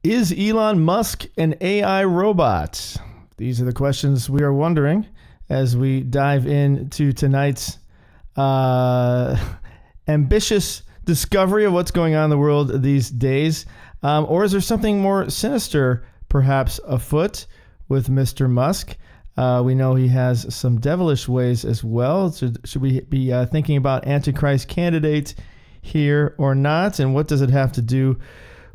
Is Elon Musk an AI robot? These are the questions we are wondering as we dive into tonight's ambitious discovery of what's going on in the world these days. Or is there something more sinister, perhaps, afoot with Mr. Musk? We know he has some devilish ways as well. Should we be thinking about Antichrist candidates here or not? And what does it have to do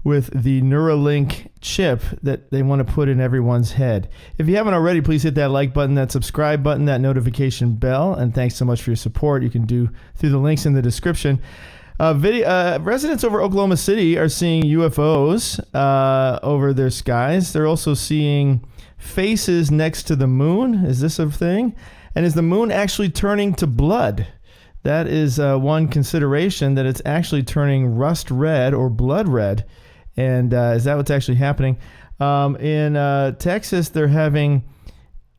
with the Neuralink chip that they want to put in everyone's head? If you haven't already, please hit that like button, that subscribe button, that notification bell. And thanks so much for your support. You can do through the links in the description. Residents over Oklahoma City are seeing UFOs over their skies. They're also seeing faces next to the moon. Is this a thing? And is the moon actually turning to blood? That is one consideration, that it's actually turning rust red or blood red. And is that what's actually happening? In Texas, they're having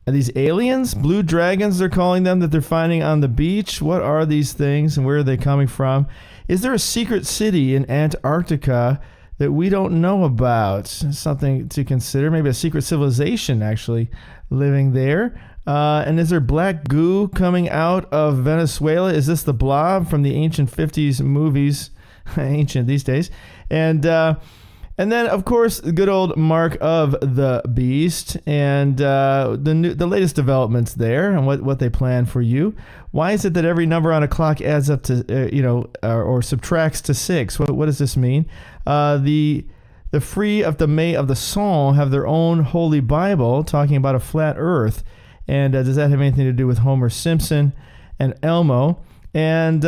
these aliens, blue dragons, they're calling them, that they're finding on the beach. What are these things and where are they coming from? Is there a secret city in Antarctica that we don't know about? Something to consider. Maybe a secret civilization actually living there. And is there black goo coming out of Venezuela? Is this the Blob from the ancient 50s movies? Ancient these days. And then, of course, the good old mark of the beast and the latest developments there and what they plan for you. Why is it that every number on a clock adds up to, or subtracts to 6? What does this mean? The Free of the May of the Psalm have their own holy Bible talking about a flat earth. And does that have anything to do with Homer Simpson and Elmo? And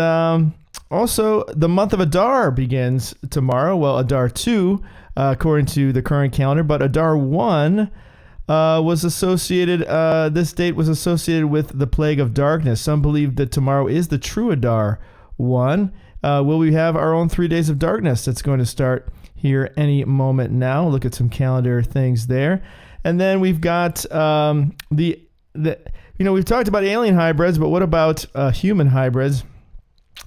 also, the month of Adar begins tomorrow. Well, Adar 2, according to the current calendar, but Adar 1 was associated, this date was associated with the plague of darkness. Some believe that tomorrow is the true Adar 1. Will we have our own 3 days of darkness that's going to start here any moment now? Look at some calendar things there. And then we've got we've talked about alien hybrids, but what about human hybrids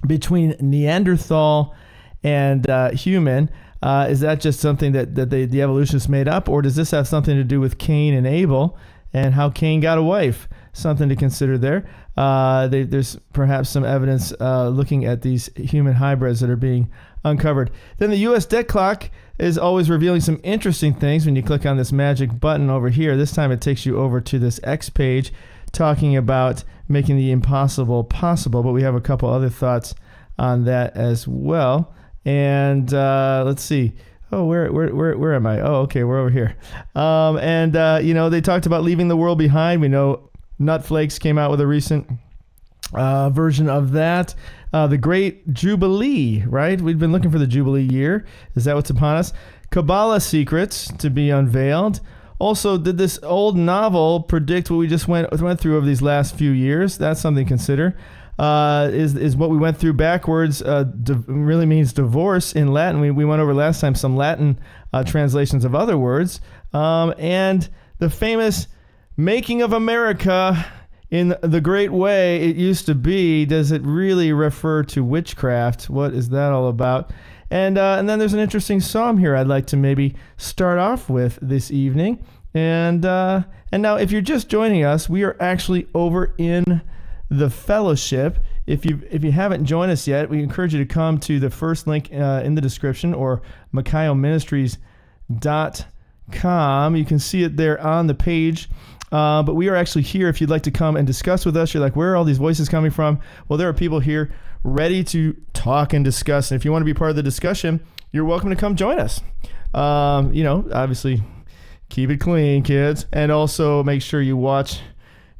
between Neanderthal and human? Is that just something that the evolutionists made up, or does this have something to do with Cain and Abel and how Cain got a wife? Something to consider there. There's perhaps some evidence looking at these human hybrids that are being uncovered. Then the U.S. debt clock is always revealing some interesting things when you click on this magic button over here. This time it takes you over to this X page talking about making the impossible possible, but we have a couple other thoughts on that as well. And let's see. Oh, where am I? Oh, okay, we're over here. They talked about leaving the world behind. We know Nutflakes came out with a recent version of that. The Great Jubilee, right? We've been looking for the Jubilee year. Is that what's upon us? Kabbalah secrets to be unveiled. Also, did this old novel predict what we just went through over these last few years? That's something to consider. Is what we went through backwards really means divorce in Latin. We went over last time some Latin translations of other words. And the famous making of America in the great way it used to be. Does it really refer to witchcraft? What is that all about? And then there's an interesting psalm here I'd like to maybe start off with this evening. And now, if you're just joining us, we are actually over in the fellowship. If you haven't joined us yet, we encourage you to come to the first link in the description, or MicaiahMinistries.com. You can see it there on the page. But we are actually here if you'd like to come and discuss with us. You're like, where are all these voices coming from? Well, there are people here ready to talk and discuss. And if you want to be part of the discussion, you're welcome to come join us. Obviously, keep it clean, kids. And also make sure you watch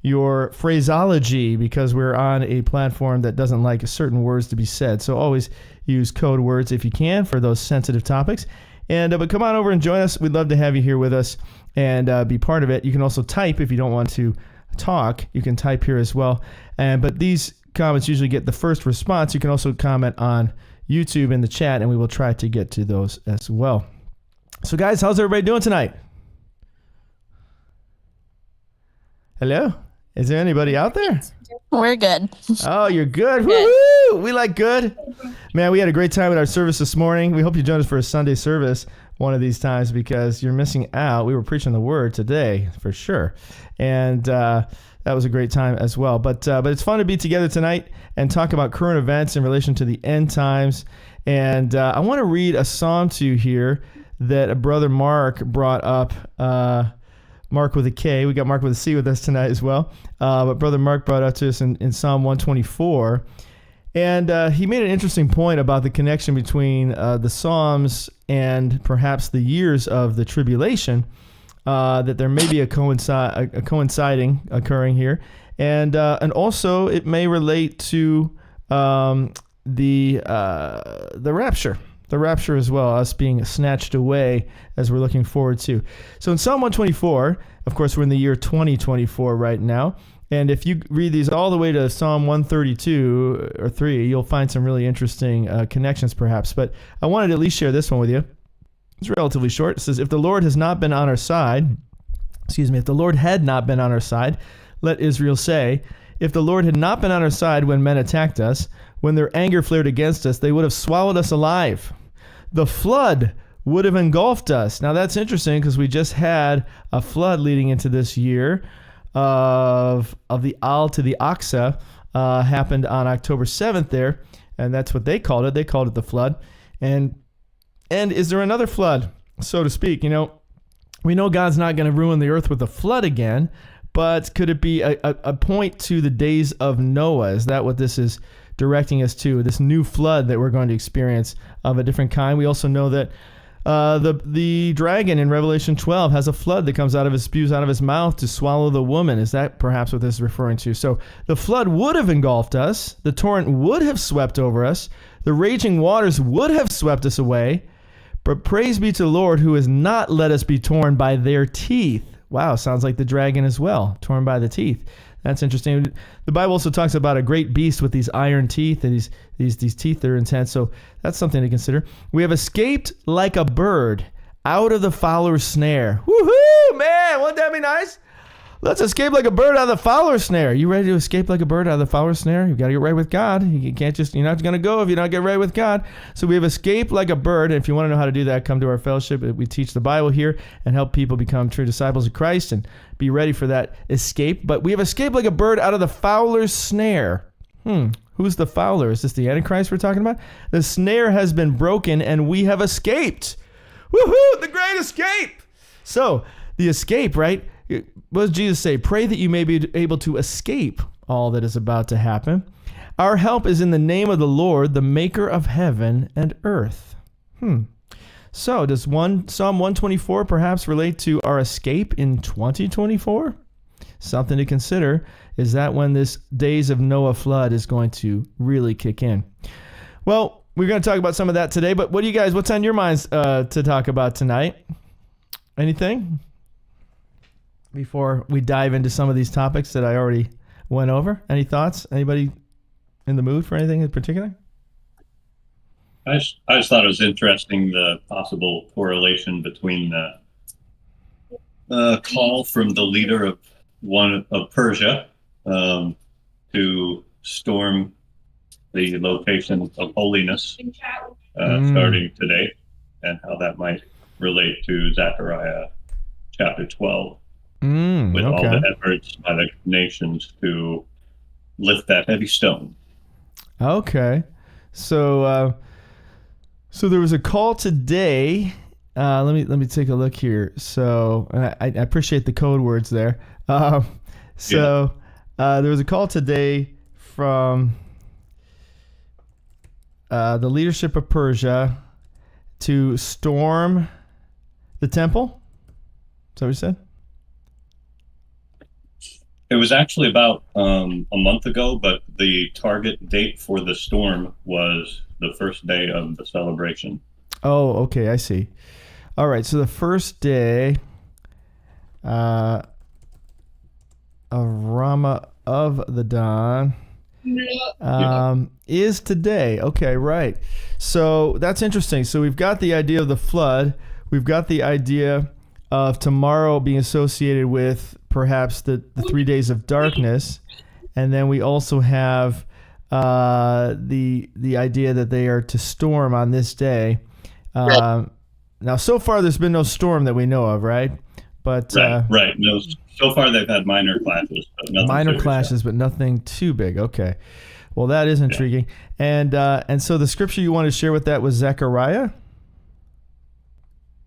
your phraseology, because we're on a platform that doesn't like certain words to be said. So always use code words if you can for those sensitive topics. But come on over and join us. We'd love to have you here with us and be part of it. You can also type if you don't want to talk. You can type here as well. But these comments usually get the first response. You can also comment on YouTube in the chat, and we will try to get to those as well. So, guys, how's everybody doing tonight? Hello? Is there anybody out there? We're good. Oh, you're good. Good. Woo-hoo! We like good. Man, we had a great time at our service this morning. We hope you join us for a Sunday service one of these times because you're missing out. We were preaching the word today for sure. And that was a great time as well. But it's fun to be together tonight and talk about current events in relation to the end times. And I want to read a psalm to you here that Brother Mark brought up. Mark with a K. We got Mark with a C with us tonight as well. But Brother Mark brought up to us in Psalm 124. And he made an interesting point about the connection between the Psalms and perhaps the years of the tribulation, that there may be a coinciding occurring here. And also it may relate to the rapture. The rapture as well, us being snatched away as we're looking forward to. So in Psalm 124, of course, we're in the year 2024 right now. And if you read these all the way to Psalm 132 or 3, you'll find some really interesting connections perhaps. But I wanted to at least share this one with you. It's relatively short. It says, if the Lord had not been on our side, let Israel say, if the Lord had not been on our side when men attacked us, when their anger flared against us, they would have swallowed us alive. The flood would have engulfed us. Now that's interesting because we just had a flood leading into this year of the Al to the Aqsa happened on October 7th there, and that's what they called it. They called it the flood. And is there another flood, so to speak? You know, we know God's not going to ruin the earth with a flood again, but could it be a point to the days of Noah? Is that what this is directing us to, this new flood that we're going to experience of a different kind? We also know that the dragon in Revelation 12 has a flood that spews out of his mouth to swallow the woman. Is that perhaps what this is referring to? So the flood would have engulfed us. The torrent would have swept over us. The raging waters would have swept us away. But praise be to the Lord who has not let us be torn by their teeth. Wow, sounds like the dragon as well, torn by the teeth. That's interesting. The Bible also talks about a great beast with these iron teeth, and these teeth that are intense. So that's something to consider. We have escaped like a bird out of the fowler's snare. Woohoo, man! Wouldn't that be nice? Let's escape like a bird out of the fowler's snare. You ready to escape like a bird out of the fowler's snare? You've got to get right with God. You're not going to go if you don't get right with God. So we have escaped like a bird. And if you want to know how to do that, come to our fellowship. We teach the Bible here and help people become true disciples of Christ and be ready for that escape. But we have escaped like a bird out of the fowler's snare. Who's the fowler? Is this the Antichrist we're talking about? The snare has been broken and we have escaped. Woohoo! The great escape! So the escape, right? What does Jesus say? Pray that you may be able to escape all that is about to happen. Our help is in the name of the Lord, the maker of heaven and earth. So does Psalm 124 perhaps relate to our escape in 2024? Something to consider. Is that when this days of Noah flood is going to really kick in? Well, we're going to talk about some of that today, but what's on your minds to talk about tonight? Anything? Before we dive into some of these topics that I already went over, any thoughts? Anybody in the mood for anything in particular? I just thought it was interesting, the possible correlation between the call from the leader of Persia to storm the location of holiness starting today, and how that might relate to Zechariah chapter 12. With all the efforts by the nations to lift that heavy stone. Okay. So there was a call today. Let me take a look here. So I appreciate the code words there. There was a call today from the leadership of Persia to storm the temple. Is that what you said? It was actually about a month ago, but the target date for the storm was the first day of the celebration. Oh, okay, I see. All right, so the first day of Rama of the Dawn is today. Okay, right. So that's interesting. So we've got the idea of the flood. We've got the idea of tomorrow being associated with perhaps the 3 days of darkness, and then we also have the idea that they are to storm on this day. Now, so far, there's been no storm that we know of, right? But right. No, so far they've had minor clashes, but nothing minor serious. clashes, but nothing too big. Okay, well, that is intriguing. Yeah. And so the scripture you wanted to share with that was Zechariah.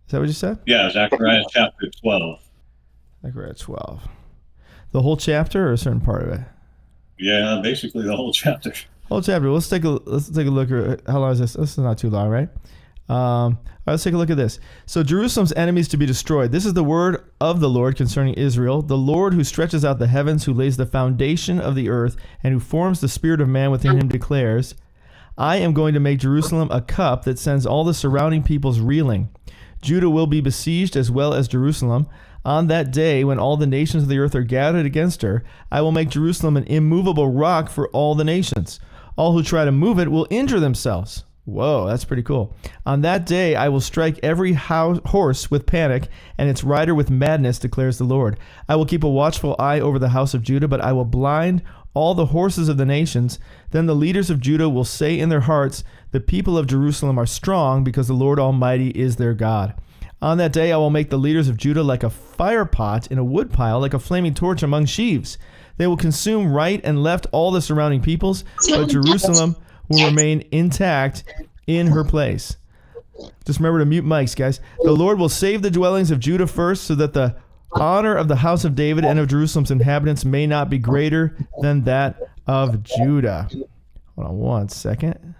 Is that what you said? Yeah, Zechariah chapter 12. Zechariah 12. The whole chapter or a certain part of it? Yeah, basically the whole chapter. Whole chapter. Let's take a look at how long is this? This is not too long, right? All right, let's take a look at this. So Jerusalem's enemies to be destroyed. This is the word of the Lord concerning Israel, the Lord who stretches out the heavens, who lays the foundation of the earth, and who forms the spirit of man within him declares, I am going to make Jerusalem a cup that sends all the surrounding peoples reeling. Judah will be besieged as well as Jerusalem. On that day, when all the nations of the earth are gathered against her, I will make Jerusalem an immovable rock for all the nations. All who try to move it will injure themselves. Whoa, that's pretty cool. On that day, I will strike every horse with panic and its rider with madness, declares the Lord. I will keep a watchful eye over the house of Judah, but I will blind all the horses of the nations. Then the leaders of Judah will say in their hearts, the people of Jerusalem are strong because the Lord Almighty is their God. On that day, I will make the leaders of Judah like a fire pot in a woodpile, like a flaming torch among sheaves. They will consume right and left all the surrounding peoples, but Jerusalem will remain intact in her place. Just remember to mute mics, guys. The Lord will save the dwellings of Judah first, so that the honor of the house of David and of Jerusalem's inhabitants may not be greater than that of Judah. Hold on one second.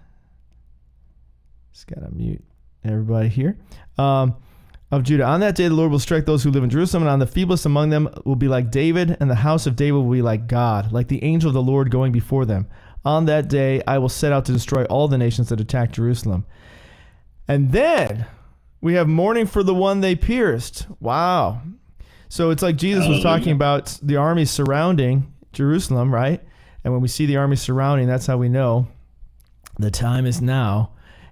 Just gotta mute everybody here. Of Judah. On that day, the Lord will strike those who live in Jerusalem, and on the feeblest among them will be like David, and the house of David will be like God, like the angel of the Lord going before them. On that day, I will set out to destroy all the nations that attack Jerusalem. And then we have mourning for the one they pierced. Wow. So it's like Jesus was talking about the armies surrounding Jerusalem, right? And when we see the army surrounding, that's how we know the time is now.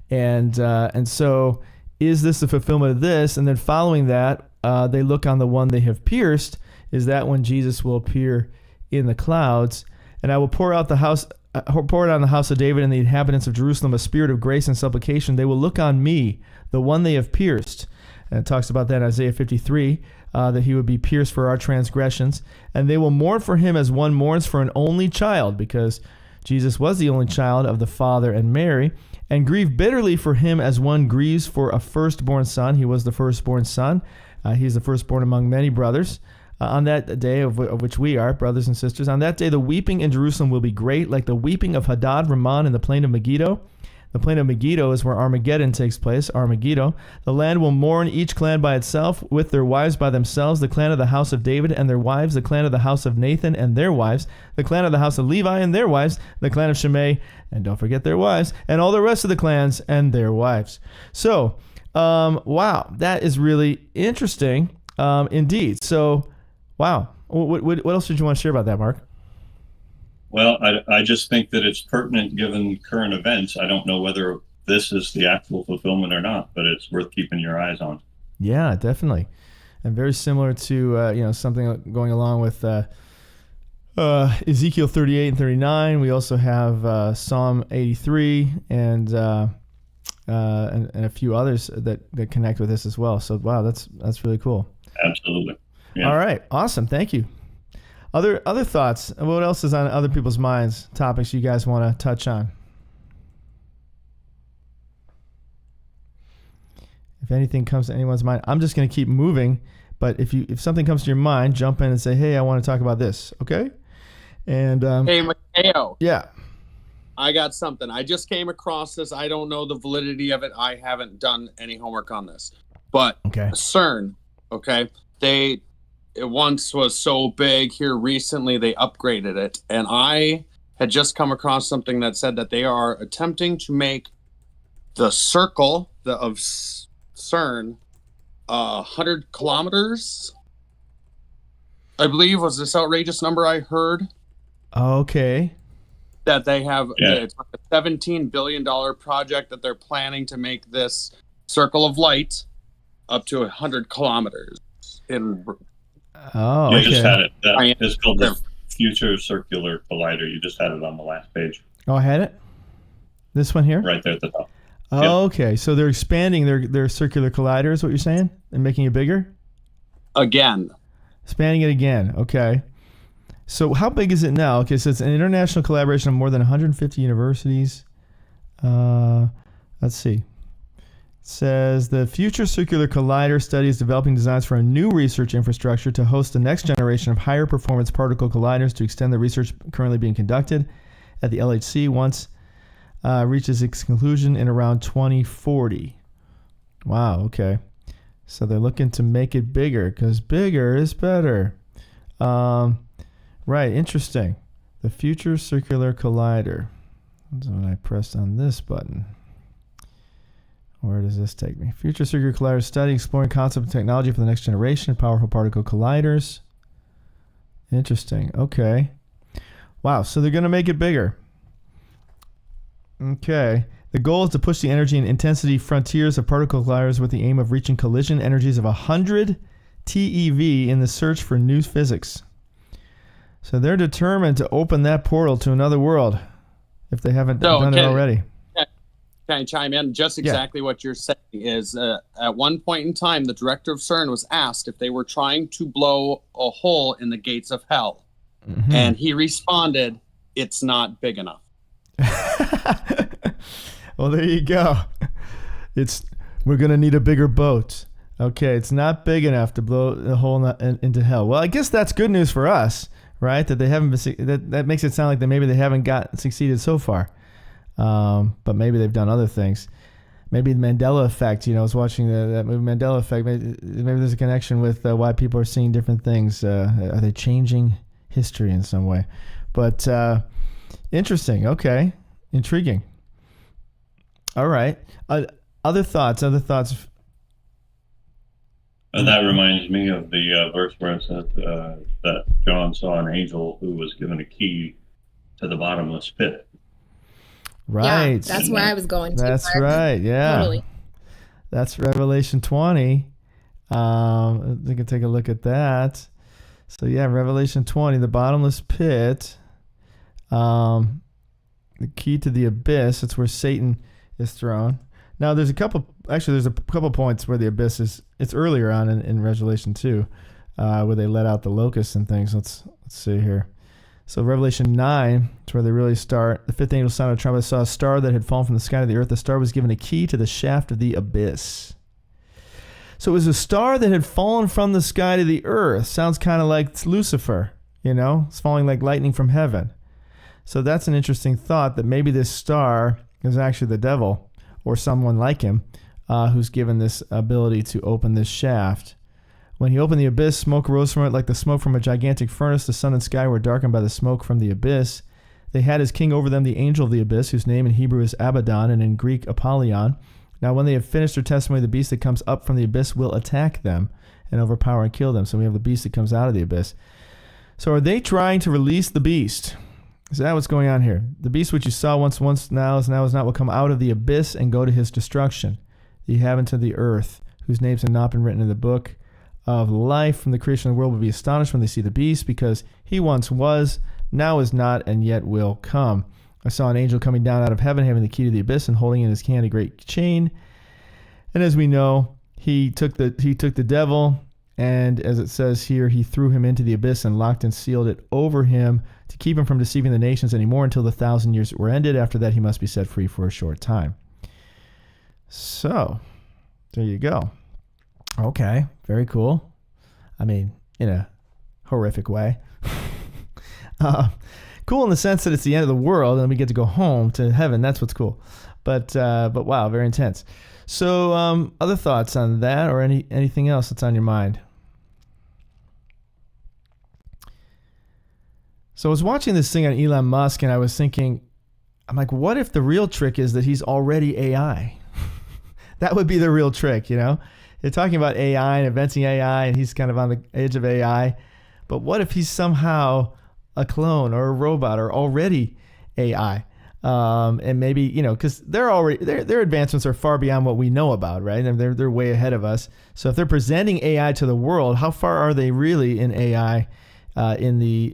And so is this the fulfillment of this? And then following that, they look on the one they have pierced. Is that when Jesus will appear in the clouds? And I will pour it on the house of David and the inhabitants of Jerusalem a spirit of grace and supplication. They will look on me, the one they have pierced. And it talks about that in Isaiah 53, that he would be pierced for our transgressions. And they will mourn for him as one mourns for an only child, because Jesus was the only child of the Father and Mary, and grieve bitterly for him as one grieves for a firstborn son. He was the firstborn son. He is the firstborn among many brothers. On that day of which we are, brothers and sisters, on that day the weeping in Jerusalem will be great, like the weeping of Hadad Rimmon in the plain of Megiddo. The plain of Megiddo is where Armageddon takes place, Armageddon. The land will mourn, each clan by itself, with their wives by themselves, the clan of the house of David and their wives, the clan of the house of Nathan and their wives, the clan of the house of Levi and their wives, the clan of Shimei, and don't forget their wives, and all the rest of the clans and their wives. So, wow, that is really interesting indeed. So, wow. What else did you want to share about that, Mark? Well, I just think that it's pertinent given current events. I don't know whether this is the actual fulfillment or not, but it's worth keeping your eyes on. Yeah, definitely. And very similar to something going along with Ezekiel 38 and 39. We also have Psalm 83 and a few others that connect with this as well. So wow, that's really cool. Absolutely. Yeah. All right, awesome. Thank you. Other thoughts? What else is on other people's minds? Topics you guys want to touch on? If anything comes to anyone's mind, I'm just going to keep moving. But if something comes to your mind, jump in and say, "Hey, I want to talk about this." Okay? And hey, Mateo. Yeah. I got something. I just came across this. I don't know the validity of it. I haven't done any homework on this. But okay. CERN, okay, it once was so big. Here recently they upgraded it, and I had just come across something that said that they are attempting to make the circle of CERN 100 kilometers, I believe, was this outrageous number I heard. Okay. That they have, it's like a $17 billion project that they're planning to make this circle of light up to 100 kilometers in. Oh, You just okay. had it. That is called the Future Circular Collider. You just had it on the last page, Oh, I had it? This one here? right there at the top. Oh, okay. So they're expanding their circular collider is what you're saying? And making it bigger? Again. Expanding it again. Okay. So how big is it now? Okay, so it's an international collaboration of more than 150 universities. Let's see. It says the Future Circular Collider study is developing designs for a new research infrastructure to host the next generation of higher performance particle colliders to extend the research currently being conducted at the LHC once reaches its conclusion in around 2040. Wow, okay. So they're looking to make it bigger because bigger is better. Right, interesting. The Future Circular Collider. That's when I pressed on this button. Where does this take me? Future Circular Collider study exploring concept of technology for the next generation, powerful particle colliders. Interesting. Okay. Wow, so they're going to make it bigger. Okay. The goal is to push the energy and intensity frontiers of particle colliders with the aim of reaching collision energies of 100 TeV in the search for new physics. So they're determined to open that portal to another world if they haven't done it already. Can I chime in? Just exactly what you're saying is at one point in time, the director of CERN was asked if they were trying to blow a hole in the gates of hell. Mm-hmm. And he responded, "It's not big enough." Well, there you go. We're going to need a bigger boat. Okay, it's not big enough to blow the hole into hell. Well, I guess that's good news for us, right? That they haven't that makes it sound like maybe they haven't succeeded so far. But maybe they've done other things. Maybe the Mandela effect, I was watching that movie Mandela Effect. Maybe there's a connection with why people are seeing different things. Are they changing history in some way? But interesting. Okay. Intriguing. All right. Other thoughts? And that reminds me of the verse where it said that John saw an angel who was given a key to the bottomless pit. Right. Yeah, that's where I was going to. That's right. Yeah. Totally. That's Revelation 20. We can take a look at that. So yeah, Revelation 20, the bottomless pit, the key to the abyss. That's where Satan is thrown. Now there's a couple points where the abyss is. It's earlier on in Revelation 2, where they let out the locusts and things. Let's see here. So Revelation 9, it's where they really start. The fifth angel sounded a trumpet, saw a star that had fallen from the sky to the earth. The star was given a key to the shaft of the abyss. So it was a star that had fallen from the sky to the earth. Sounds kind of like Lucifer, It's falling like lightning from heaven. So that's an interesting thought that maybe this star is actually the devil or someone like him who's given this ability to open this shaft. When he opened the abyss, smoke rose from it like the smoke from a gigantic furnace. The sun and sky were darkened by the smoke from the abyss. They had as king over them the angel of the abyss, whose name in Hebrew is Abaddon and in Greek Apollyon. Now when they have finished their testimony, the beast that comes up from the abyss will attack them and overpower and kill them. So we have the beast that comes out of the abyss. So are they trying to release the beast? Is that what's going on here? The beast which you saw once now is not will come out of the abyss and go to his destruction. The inhabitant of the earth, whose names have not been written in the book of life from the creation of the world, will be astonished when they see the beast, because he once was, now is not, and yet will come. I saw an angel coming down out of heaven, having the key to the abyss, and holding in his hand a great chain. And as we know, he took the devil, and as it says here, he threw him into the abyss and locked and sealed it over him to keep him from deceiving the nations anymore until the 1,000 years were ended. After that, he must be set free for a short time. So, there you go. Okay, very cool. I mean, in a horrific way. Cool in the sense that it's the end of the world and we get to go home to heaven. That's what's cool. But wow, very intense. So, other thoughts on that or anything else that's on your mind? So I was watching this thing on Elon Musk and I was thinking, I'm like, what if the real trick is that he's already AI? That would be the real trick, They're talking about AI and inventing AI, and he's kind of on the edge of AI. But what if he's somehow a clone or a robot or already AI? And maybe, because their advancements are far beyond what we know about, right? And they're way ahead of us. So if they're presenting AI to the world, how far are they really in AI, in the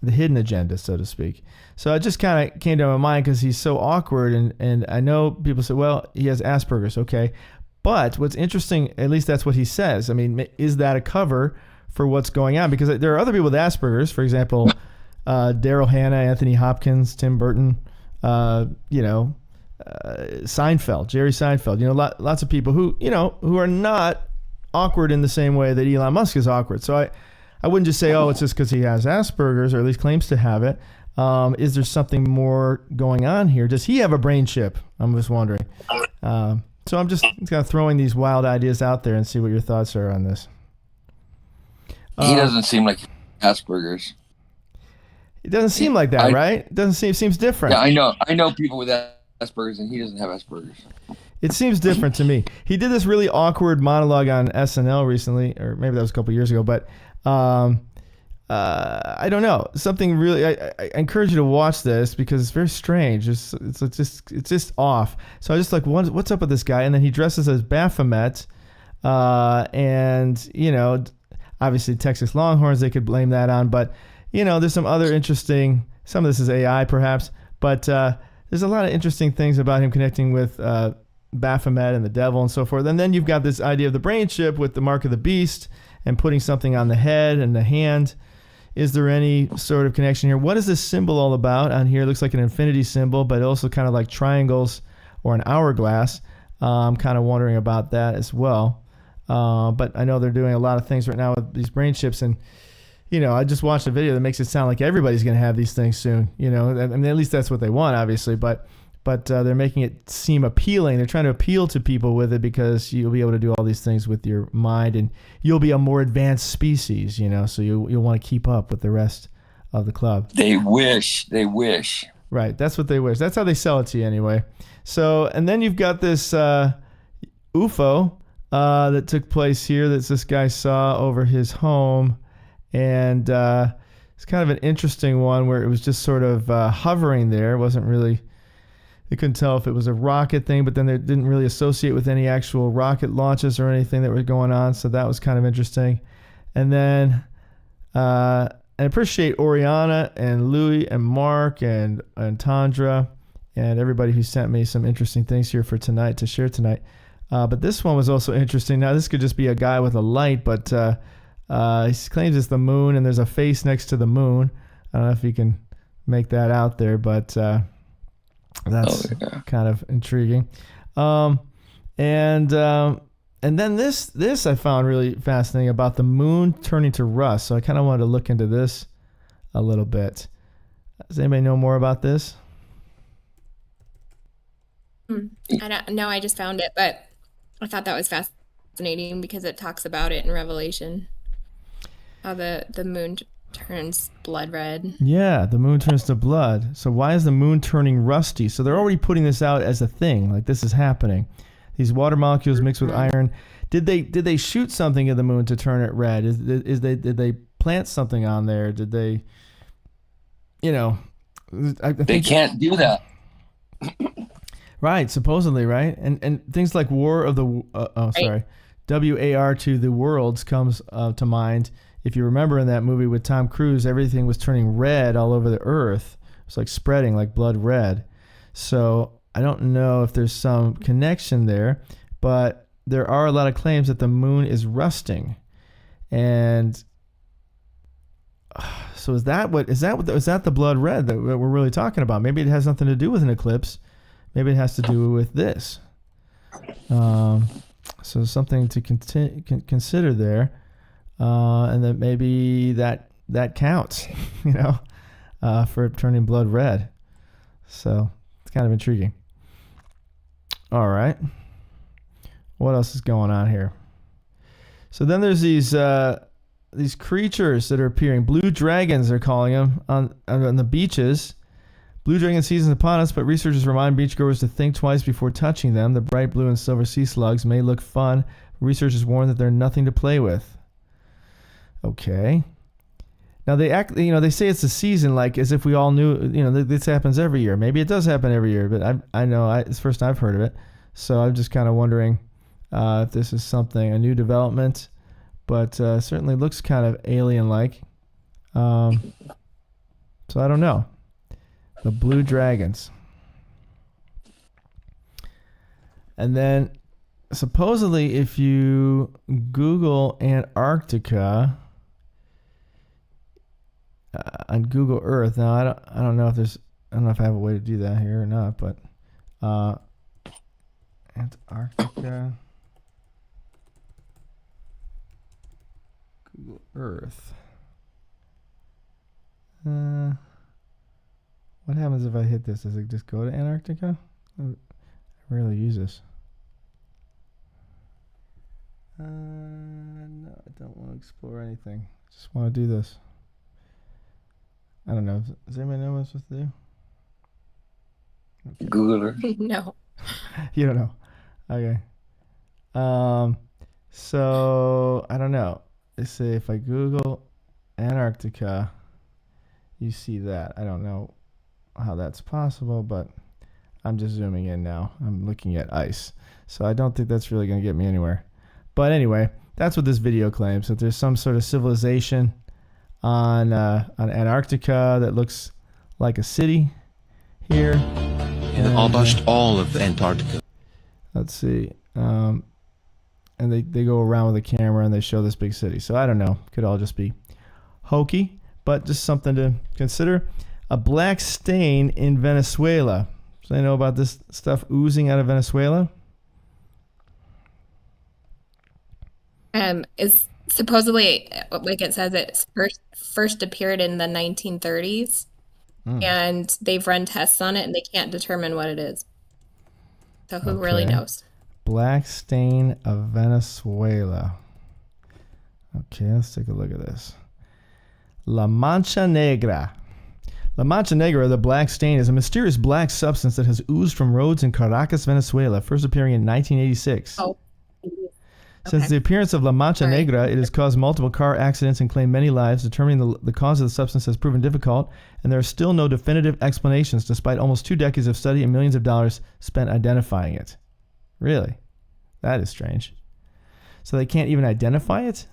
hidden agenda, so to speak? So it just kind of came to my mind because he's so awkward, and I know people say, well, he has Asperger's, okay. But what's interesting, at least that's what he says. I mean, is that a cover for what's going on? Because there are other people with Asperger's, for example, Daryl Hannah, Anthony Hopkins, Tim Burton, Seinfeld, Jerry Seinfeld. Lots of people who are not awkward in the same way that Elon Musk is awkward. So I wouldn't just say, oh, it's just because he has Asperger's, or at least claims to have it. Is there something more going on here? Does he have a brain chip? I'm just wondering. So I'm just kind of throwing these wild ideas out there and see what your thoughts are on this. He doesn't seem like Asperger's. It doesn't seem like that, right? It doesn't seem. It seems different. Yeah, I know people with Asperger's, and he doesn't have Asperger's. It seems different to me. He did this really awkward monologue on SNL recently, or maybe that was a couple years ago. But I don't know. Something really. I encourage you to watch this because it's very strange. It's just off. So I just like, what's up with this guy? And then he dresses as Baphomet, and obviously Texas Longhorns. They could blame that on, but. There's some other interesting, some of this is AI perhaps, but there's a lot of interesting things about him connecting with Baphomet and the devil and so forth. And then you've got this idea of the brain chip with the mark of the beast and putting something on the head and the hand. Is there any sort of connection here? What is this symbol all about on here? It looks like an infinity symbol, but also kind of like triangles or an hourglass. I'm kind of wondering about that as well. But I know they're doing a lot of things right now with these brain chips, and I just watched a video that makes it sound like everybody's going to have these things soon. I mean, at least that's what they want, obviously. But they're making it seem appealing. They're trying to appeal to people with it because you'll be able to do all these things with your mind, and you'll be a more advanced species. So you'll want to keep up with the rest of the club. They wish. Right, that's what they wish. That's how they sell it to you anyway. So, and then you've got this UFO that took place here that this guy saw over his home. And it's kind of an interesting one where it was just sort of hovering there. It wasn't really, they couldn't tell if it was a rocket thing, but then they didn't really associate with any actual rocket launches or anything that were going on. So that was kind of interesting. And then I appreciate Oriana and Louie and Mark and Tandra and everybody who sent me some interesting things here for tonight to share tonight. But this one was also interesting. Now, this could just be a guy with a light, but he claims it's the moon, and there's a face next to the moon. I don't know if you can make that out there, but that's kind of intriguing. And then this I found really fascinating about the moon turning to rust. So I kind of wanted to look into this a little bit. Does anybody know more about this? I don't know. I just found it, but I thought that was fascinating because it talks about it in Revelation. How the moon turns blood red. Yeah, the moon turns to blood. So why is the moon turning rusty? So they're already putting this out as a thing, like this is happening. These water molecules mixed with iron. Did they shoot something at the moon to turn it red? Did they plant something on there? Did they? They can't do that. Right, supposedly, right, and things like War of the WAR to the Worlds comes to mind. If you remember in that movie with Tom Cruise, everything was turning red all over the earth. It's like spreading like blood red. So I don't know if there's some connection there, but there are a lot of claims that the moon is rusting. And so is that the blood red that we're really talking about? Maybe it has nothing to do with an eclipse. Maybe it has to do with this. So something to consider there. And that maybe that counts, for turning blood red. So it's kind of intriguing. All right. What else is going on here? So then there's these creatures that are appearing. Blue dragons, they're calling them, on the beaches. Blue dragon season is upon us, but researchers remind beachgoers to think twice before touching them. The bright blue and silver sea slugs may look fun. Researchers warn that they're nothing to play with. Okay. Now Now they say it's a season, like as if we all knew, this happens every year. Maybe it does happen every year, but I know it's the first time I've heard of it. So I'm just kind of wondering if this is a new development, but certainly looks kind of alien-like. So I don't know. The blue dragons. And then supposedly if you Google Antarctica on Google Earth, now I don't know if I have a way to do that here or not, but Antarctica Google Earth. What happens if I hit this? Does it just go to Antarctica? I rarely use this. No, I don't want to explore anything. I just want to do this. I don't know. Does anybody know what I'm supposed to do? Okay. Google her. No. You don't know. Okay. So I don't know. They say if I Google Antarctica, you see that. I don't know how that's possible, but I'm just zooming in now. I'm looking at ice. So I don't think that's really going to get me anywhere. But anyway, that's what this video claims, that there's some sort of civilization on Antarctica that looks like a city here. In almost all of Antarctica. Let's see. And they go around with a camera and they show this big city. So I don't know. Could all just be hokey, but just something to consider. A black stain in Venezuela. So they know about this stuff oozing out of Venezuela? Is supposedly, like it says, it first appeared in the 1930s, and they've run tests on it, and they can't determine what it is. So who really knows? Black stain of Venezuela. Okay, let's take a look at this. La Mancha Negra. La Mancha Negra, the black stain, is a mysterious black substance that has oozed from roads in Caracas, Venezuela, first appearing in 1986. Oh. Since the appearance of La Mancha Negra, it has caused multiple car accidents and claimed many lives. Determining the cause of the substance has proven difficult, and there are still no definitive explanations, despite almost 2 decades of study and millions of dollars spent identifying it. Really? That is strange. So they can't even identify it?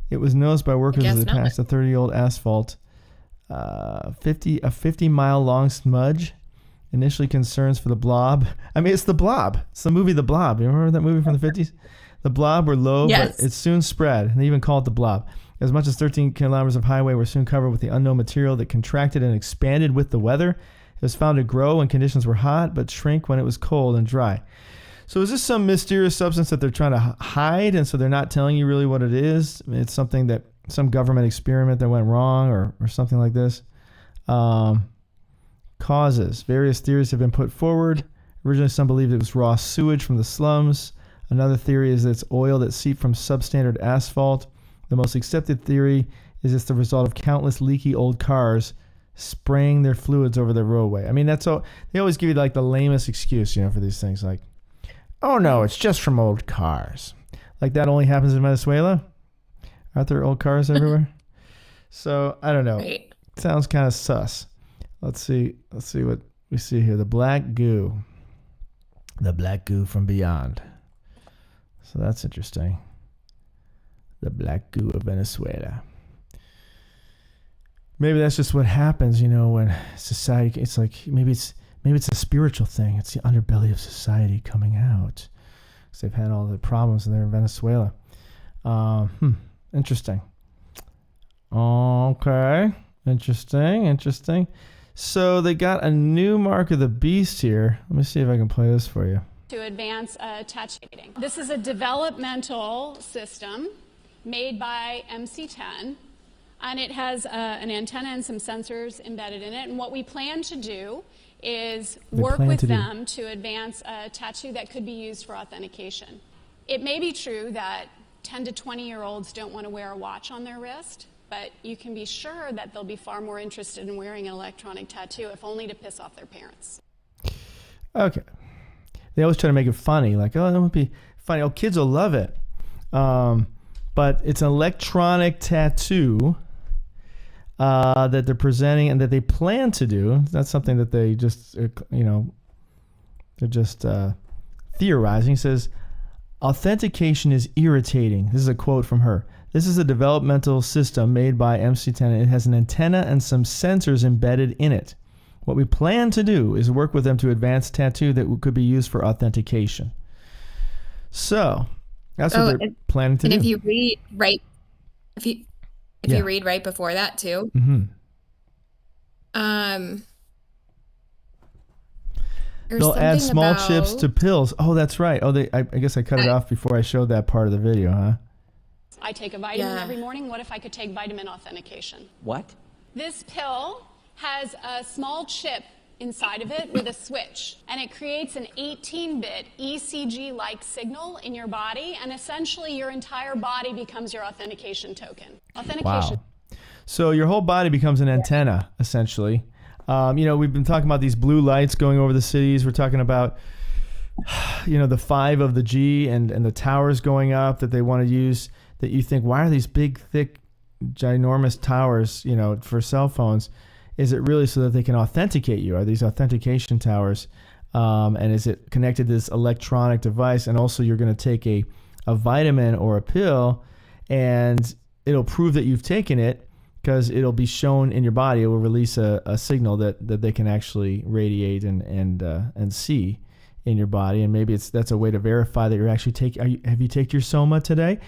It was noticed by workers as they passed a 30-year-old asphalt. A 50-mile-long smudge. Initially concerns for the Blob. I mean, it's the Blob. It's the movie The Blob. You remember that movie from the 50s? The Blob were low, but it soon spread, and they even called it the Blob. As much as 13 kilometers of highway were soon covered with the unknown material that contracted and expanded with the weather. It was found to grow when conditions were hot, but shrink when it was cold and dry. So is this some mysterious substance that they're trying to hide, and so they're not telling you really what it is? I mean, it's something that some government experiment that went wrong or something like this. Causes. Various theories have been put forward. Originally, some believed it was raw sewage from the slums. Another theory is that it's oil that seeped from substandard asphalt. The most accepted theory is it's the result of countless leaky old cars spraying their fluids over the roadway. I mean, that's all. They always give you like the lamest excuse, for these things. Like, oh no, it's just from old cars. Like that only happens in Venezuela? Aren't there old cars everywhere? So I don't know. Right. Sounds kind of sus. Let's see what we see here. The black goo. The black goo from beyond. So that's interesting. The black goo of Venezuela. Maybe that's just what happens, when society. It's like maybe it's a spiritual thing. It's the underbelly of society coming out because they've had all the problems and they're in Venezuela. Interesting. Okay, interesting. So they got a new mark of the beast here. Let me see if I can play this for you. To advance tattooing. This is a developmental system made by MC10, and it has an antenna and some sensors embedded in it. And what we plan to do is work with them to advance a tattoo that could be used for authentication. It may be true that 10 to 20-year-olds don't want to wear a watch on their wrist, but you can be sure that they'll be far more interested in wearing an electronic tattoo, if only to piss off their parents. Okay. They always try to make it funny, like, oh, that would be funny. Oh, kids will love it. But it's an electronic tattoo. that they're presenting and that they plan to do. That's something that they just, they're just theorizing. He says, authentication is irritating. This is a quote from her. This is a developmental system made by MC10. It has an antenna and some sensors embedded in it. What we plan to do is work with them to advance tattoo that could be used for authentication. So that's what they're planning to do. And if you read you read right before that too, they'll add small chips to pills. Oh, that's right. Oh, I guess I cut it off before I showed that part of the video, huh? I take a vitamin every morning. What if I could take vitamin authentication? What? This pill has a small chip inside of it with a switch, and it creates an 18-bit ECG-like signal in your body, and essentially your entire body becomes your authentication token. Authentication. Wow. So your whole body becomes an antenna, essentially. We've been talking about these blue lights going over the cities. We're talking about, the 5 of the G and the towers going up that they want to use, that you think, why are these big, thick, ginormous towers, for cell phones? Is it really so that they can authenticate you? Are these authentication towers? And is it connected to this electronic device? And also you're going to take a vitamin or a pill, and it'll prove that you've taken it because it'll be shown in your body. It will release a signal that they can actually radiate and see in your body. And maybe that's a way to verify that you're actually taking. Have you taken your Soma today?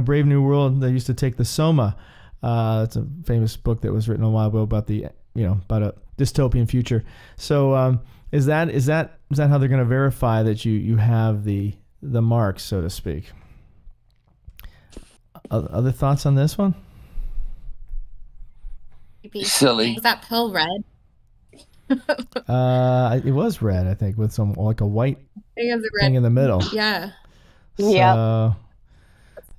Brave New World, they used to take the Soma. It's a famous book that was written a while ago about about a dystopian future. So is that how they're going to verify that you have the marks, so to speak? Other thoughts on this one? Silly. Is that pill red? It was red, I think, with some like a white thing in the middle. Yeah. So,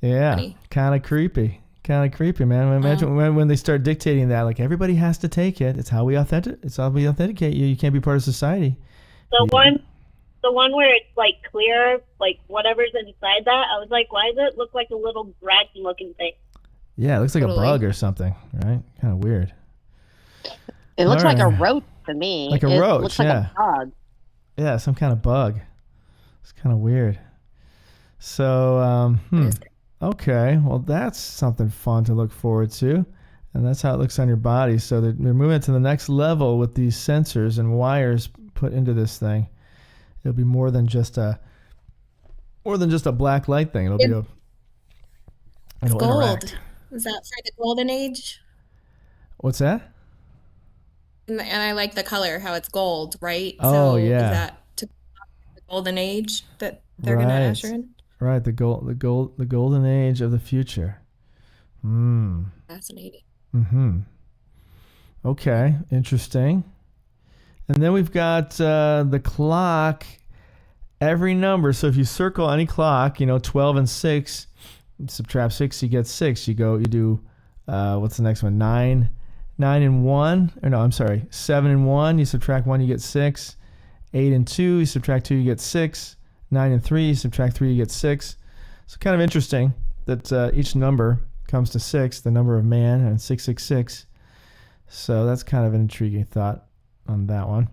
yeah, kind of creepy. Man. Imagine when they start dictating that, like everybody has to take it. It's how we authenticate you. You can't be part of society. The one where it's like clear, like whatever's inside that. I was like, why does it look like a little dragon looking thing? Yeah, it looks like a bug or something, right? Kind of weird. It looks like a roach to me. Like a roach, looks like a bug. Yeah, some kind of bug. It's kind of weird. So, okay. Well, that's something fun to look forward to. And that's how it looks on your body. So they're moving it to the next level with these sensors and wires put into this thing. It'll be more than just a black light thing. It'll gold. Interact. Is that for the golden age? What's that? And I like the color, how it's gold, right? Oh, so yeah. Is that to the golden age that they're going to usher in? Right, the golden age of the future. Fascinating. Okay, interesting. And then we've got the clock. Every number. So if you circle any clock, 12 and 6, subtract 6, you get 6. You do what's the next one? 9 and 1. Or no, I'm sorry. 7 and 1. You subtract 1, you get 6. 8 and 2. You subtract 2, you get 6. 9 and 3. You subtract 3, you get 6. So kind of interesting that each number comes to 6, the number of man, and 666. So that's kind of an intriguing thought on that one.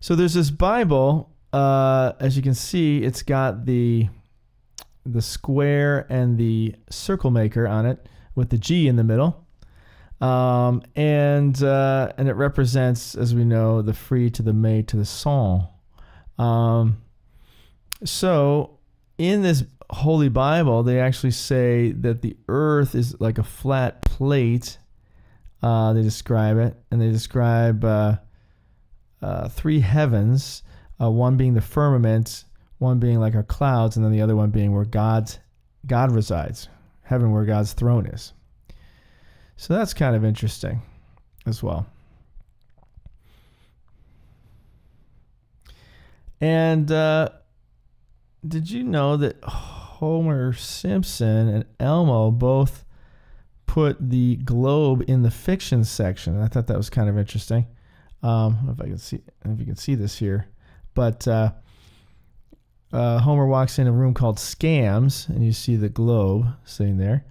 So there's this Bible. As you can see, it's got the square and the circle maker on it with the G in the middle. And it represents, as we know, the free to the made to the sang. So in this Holy Bible, they actually say that the earth is like a flat plate. They describe it, and they describe 3 heavens, one being the firmament, one being like our clouds, and then the other one being where God resides, heaven where God's throne is. So that's kind of interesting as well. And did you know that Homer Simpson and Elmo both put the globe in the fiction section? I thought that was kind of interesting. If you can see this here, but Homer walks in a room called Scams, and you see the globe sitting there,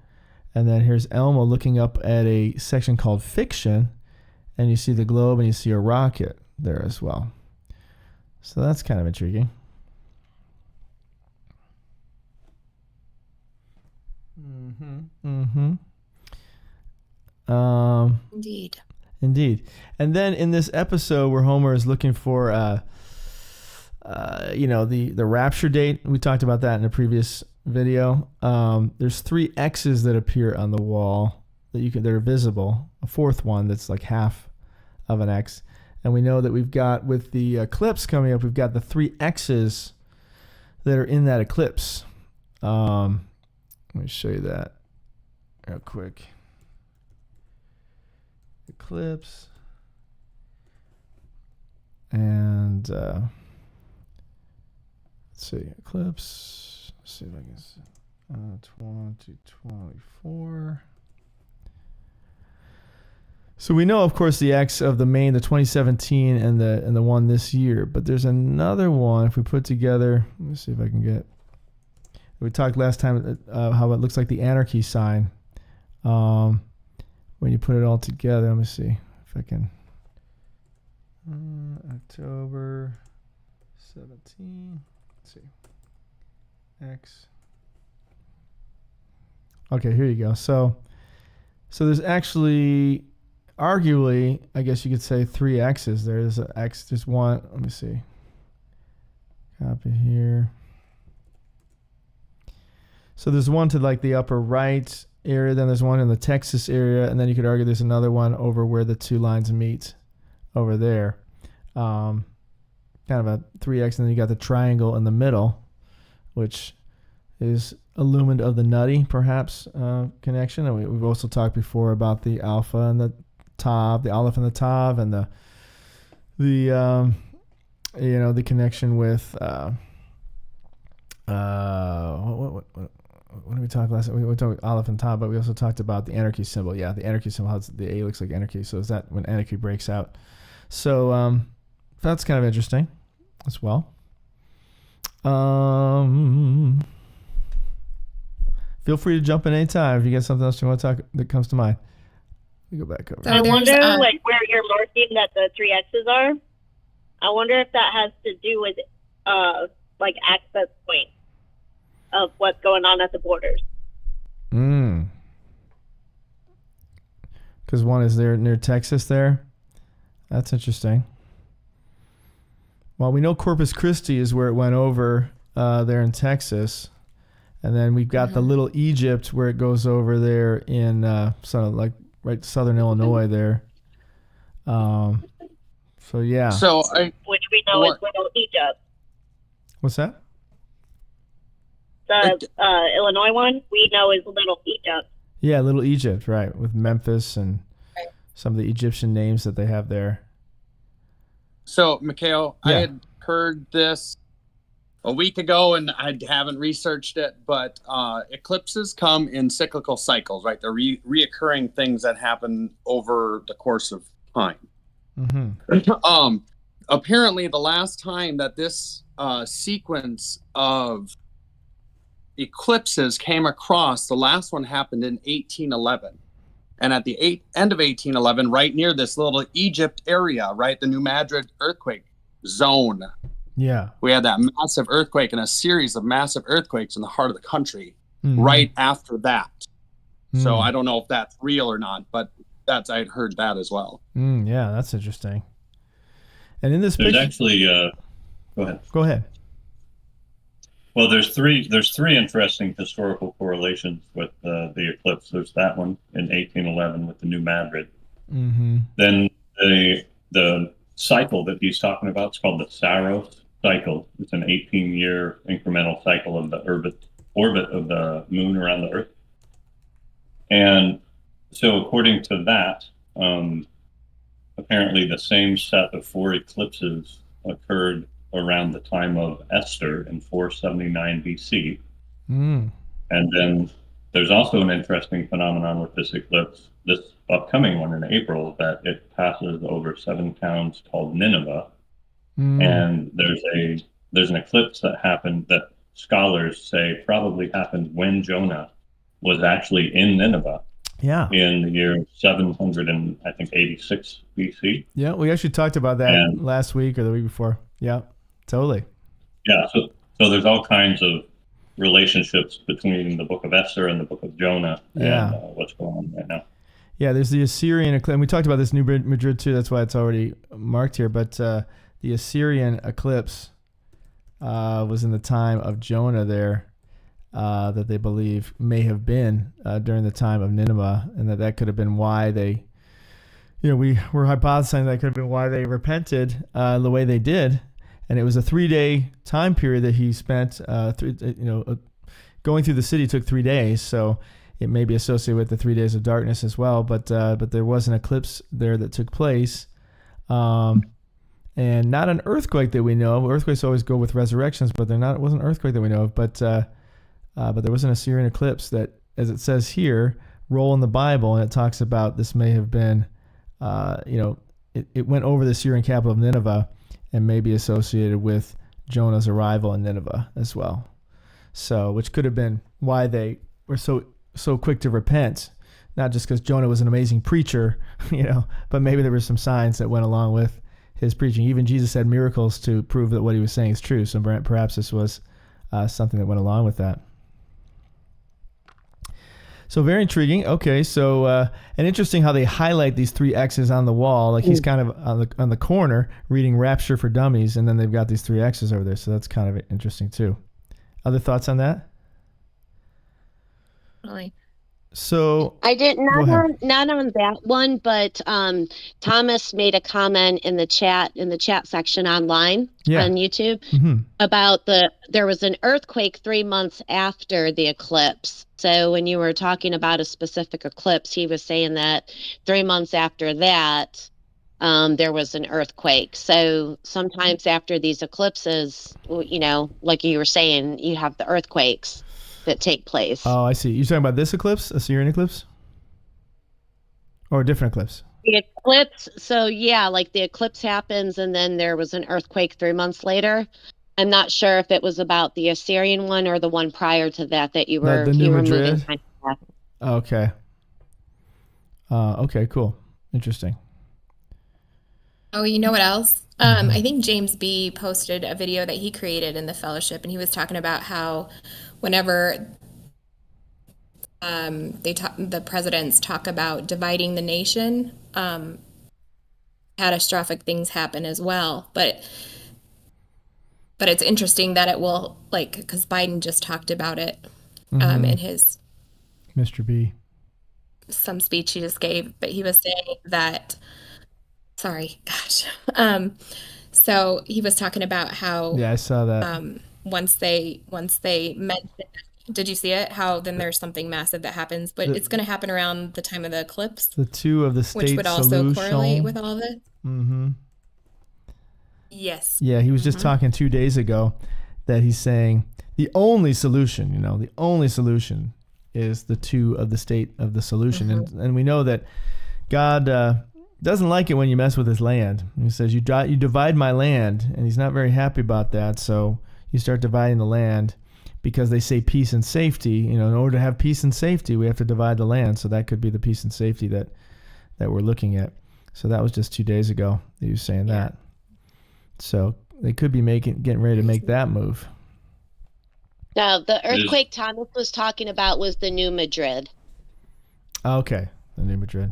And then here's Elmo looking up at a section called Fiction, and you see the globe and you see a rocket there as well. So that's kind of intriguing. Indeed. And then in this episode where Homer is looking for, the Rapture date, we talked about that in a previous video. There's 3 X's that appear on the wall that are visible. A fourth one that's like half of an X. And we know that we've got, with the eclipse coming up, we've got the 3 X's that are in that eclipse. Let me show you that real quick. Eclipse. And let's see, eclipse. Let's see if I can see. 2024. So we know, of course, the X of the main, the 2017, and the one this year. But there's another one. If we put together, let me see if I can get. We talked last time how it looks like the anarchy sign. When you put it all together, let me see if I can. October 17. Let's see. X. Okay, here you go. So there's actually, arguably, I guess you could say 3 X's. There's an X. There's one. Let me see. Copy here. So there's one to like the upper right area. Then there's one in the Texas area, and then you could argue there's another one over where the 2 lines meet, over there. Kind of a 3X, and then you got the triangle in the middle, which is illumined of the nutty, perhaps, connection. And we've also talked before about the alpha and the tav, the aleph and the tav, and the connection with what did we talk last time? We talked aleph and tav, but we also talked about the anarchy symbol. Yeah, the anarchy symbol, how the A looks like anarchy. So is that when anarchy breaks out? So that's kind of interesting as well. Feel free to jump in anytime if you get something else you want to talk that comes to mind. We go back over. I wonder, where you're marking that the 3 X's are. I wonder if that has to do with, access points of what's going on at the borders. Because one is there near Texas there. That's interesting. Well, we know Corpus Christi is where it went over there in Texas. And then we've got the Little Egypt where it goes over there in right southern Illinois there. So yeah. Which we know is Little Egypt. What's that? The Illinois one we know is Little Egypt. Yeah, Little Egypt, right, with Memphis and some of the Egyptian names that they have there. So, Mikhail, I had heard this a week ago, and I haven't researched it, but eclipses come in cyclical cycles, right? They're reoccurring things that happen over the course of time. Apparently, the last time that this sequence of eclipses came across, the last one happened in 1811. And at the end of 1811, right near this little Egypt area, right, the New Madrid earthquake zone. Yeah. We had that massive earthquake and a series of massive earthquakes in the heart of the country right after that. So I don't know if that's real or not, but I'd heard that as well. Yeah, that's interesting. And in this there's picture, actually Go ahead. Well, there's three interesting historical correlations with the eclipse. There's that one in 1811 with the New Madrid. Then the cycle that he's talking about is called the Saros cycle. It's an 18-year incremental cycle of the orbit of the moon around the Earth. And so according to that, apparently the same set of 4 eclipses occurred around the time of Esther in 479 BC. And then there's also an interesting phenomenon with this eclipse, this upcoming one in April, that it passes over 7 towns called Nineveh. And there's an eclipse that happened that scholars say probably happened when Jonah was actually in Nineveh. Yeah. In the year 786 BC. Yeah, we actually talked about that last week or the week before. Yeah, totally. Yeah, so there's all kinds of relationships between the book of Esther and the book of Jonah and what's going on right now. Yeah, there's the Assyrian eclipse. And we talked about this New Madrid too. That's why it's already marked here. But the Assyrian eclipse was in the time of Jonah there. That they believe may have been during the time of Nineveh, and that could have been why they, we were hypothesizing that could have been why they repented the way they did, and it was a 3-day time period that he spent, going through the city took 3 days, so it may be associated with the 3 days of darkness as well, but there was an eclipse there that took place, and not an earthquake that we know of. Earthquakes always go with resurrections, but it wasn't an earthquake that we know of, but there was an Assyrian eclipse that, as it says here, roll in the Bible, and it talks about this may have been, it went over the Assyrian capital of Nineveh and may be associated with Jonah's arrival in Nineveh as well. So, which could have been why they were so quick to repent, not just because Jonah was an amazing preacher, but maybe there were some signs that went along with his preaching. Even Jesus had miracles to prove that what he was saying is true. So perhaps this was something that went along with that. So very intriguing. Okay, so and interesting how they highlight these 3 X's on the wall. Like he's kind of on the corner reading Rapture for Dummies, and then they've got these 3 X's over there. So that's kind of interesting too. Other thoughts on that? Really? So I didn't not on that one, but Thomas made a comment in the chat section online on YouTube about there was an earthquake 3 months after the eclipse. So when you were talking about a specific eclipse, he was saying that 3 months after that there was an earthquake. So sometimes after these eclipses, like you were saying, you have the earthquakes that take place. Oh, I see. You're talking about this eclipse, Assyrian eclipse? Or a different eclipse? The eclipse, so like the eclipse happens and then there was an earthquake 3 months later. I'm not sure if it was about the Assyrian one or the one prior to that you were the New Madrid? moving kind of. Okay. Okay, cool. Interesting. Oh, you know what else? I think James B. posted a video that he created in the fellowship, and he was talking about how whenever the presidents talk about dividing the nation, catastrophic things happen as well. But it's interesting that it will, because Biden just talked about it in his Mr. B. some speech he just gave, but he was saying that. Sorry, gosh. So he was talking about how I saw that. Once they mention, did you see it? How then there's something massive that happens, but it's going to happen around the time of the eclipse. The 2 of the state which would also correlate with all of this. Mm-hmm. Yes. Yeah, he was just talking 2 days ago that he's saying the only solution, is the 2 of the state of the solution, and we know that God doesn't like it when you mess with his land. He says, you divide my land, and he's not very happy about that. So you start dividing the land because they say peace and safety. In order to have peace and safety, we have to divide the land. So that could be the peace and safety that we're looking at. So that was just 2 days ago that he was saying that. So they could be getting ready to make that move. No, the earthquake Thomas was talking about was the New Madrid. Okay, the New Madrid.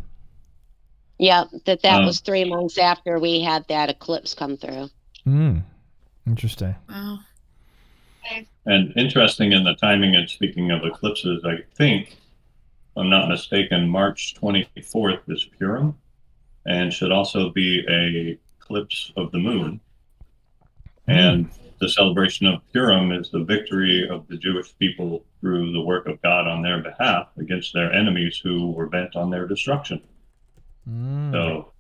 Yeah, that was 3 months after we had that eclipse come through. Interesting. Wow. And interesting in the timing, and speaking of eclipses, I think, if I'm not mistaken, March 24th is Purim, and should also be a eclipse of the moon. And the celebration of Purim is the victory of the Jewish people through the work of God on their behalf against their enemies who were bent on their destruction. So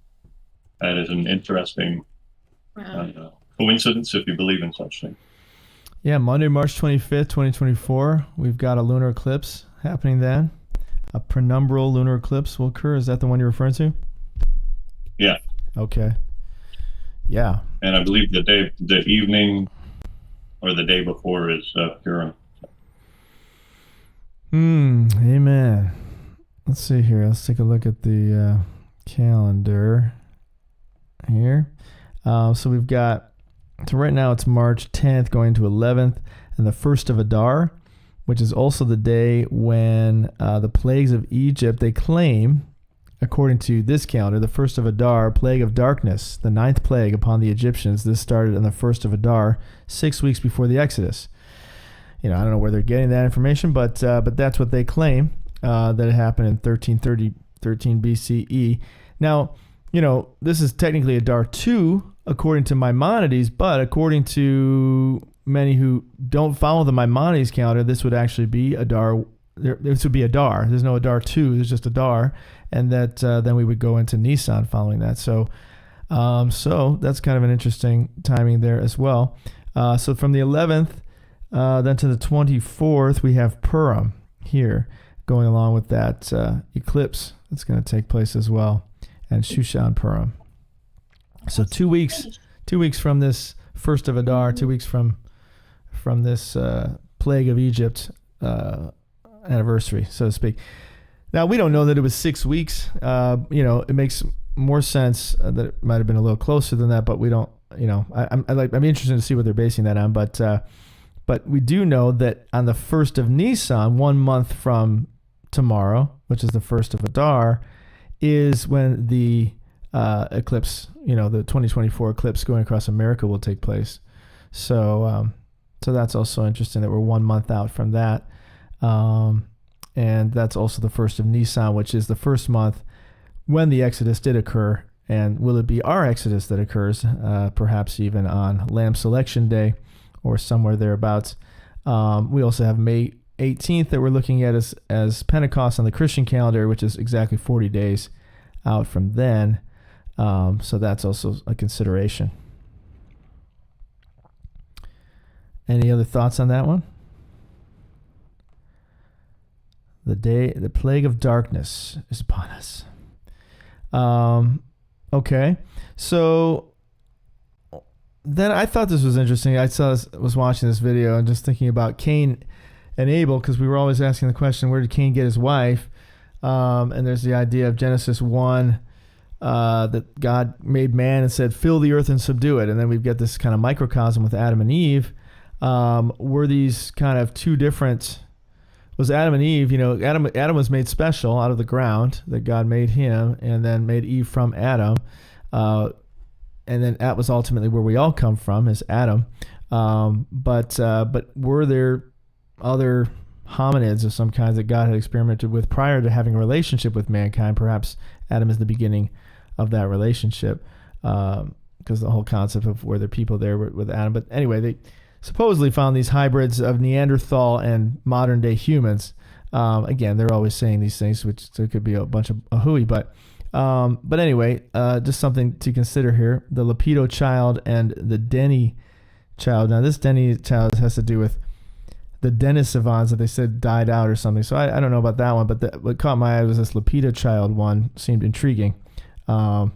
that is an interesting coincidence, if you believe in such things. Yeah, Monday, March 25th, 2024, we've got a lunar eclipse happening then. A penumbral lunar eclipse will occur. Is that the one you're referring to? Yeah. Okay. Yeah. And I believe the evening or the day before is Purim. Amen. Let's see here. Let's take a look at the calendar here. So we've got, so right now it's March 10th going to 11th, and the 1st of Adar, which is also the day when the plagues of Egypt, they claim, according to this calendar, the 1st of Adar, plague of darkness, the 9th plague upon the Egyptians. This started on the 1st of Adar, 6 weeks before the Exodus. I don't know where they're getting that information, but that's what they claim, that it happened in 13 BCE. Now, this is technically Adar 2, according to Maimonides, but according to many who don't follow the Maimonides calendar, this would actually be Adar. This would be Adar. There's no Adar 2. There's just Adar, and that then we would go into Nisan following that. So that's kind of an interesting timing there as well. So from the 11th then to the 24th, we have Purim here, going along with that eclipse that's going to take place as well, and Shushan Purim. So 2 weeks from this 1st of Adar, 2 weeks from this plague of Egypt anniversary, so to speak. Now, we don't know that it was 6 weeks. It makes more sense that it might have been a little closer than that, but we don't. I'm interested to see what they're basing that on. But we do know that on the 1st of Nisan, 1 month from tomorrow, which is the 1st of Adar, is when the eclipse, the 2024 eclipse going across America will take place. So that's also interesting that we're 1 month out from that. And that's also the 1st of Nisan, which is the first month when the Exodus did occur. And will it be our Exodus that occurs, perhaps even on Lamb Selection Day or somewhere thereabouts? We also have May 18th that we're looking at as Pentecost on the Christian calendar, which is exactly 40 days out from then. So that's also a consideration. Any other thoughts on that one? The plague of darkness is upon us. Okay. So then I thought this was interesting. I was watching this video and just thinking about Cain and Abel, because we were always asking the question, where did Cain get his wife? And there's the idea of Genesis 1, that God made man and said, fill the earth and subdue it. And then we've got this kind of microcosm with Adam and Eve. Were these kind of two different... Was Adam and Eve, Adam was made special out of the ground that God made him, and then made Eve from Adam. And then that was ultimately where we all come from, is Adam. But were there other hominids of some kinds that God had experimented with prior to having a relationship with mankind? Perhaps Adam is the beginning of that relationship, because the whole concept of were there people there with Adam. But anyway, they supposedly found these hybrids of Neanderthal and modern day humans. Again, they're always saying these things, which there could be a bunch of hooey, but anyway, just something to consider here. The Lapido child and the Denny child. Now, this Denny child has to do with the Denisovans that they said died out or something. So I don't know about that one, but what caught my eye was this Lapido child one. Seemed intriguing. And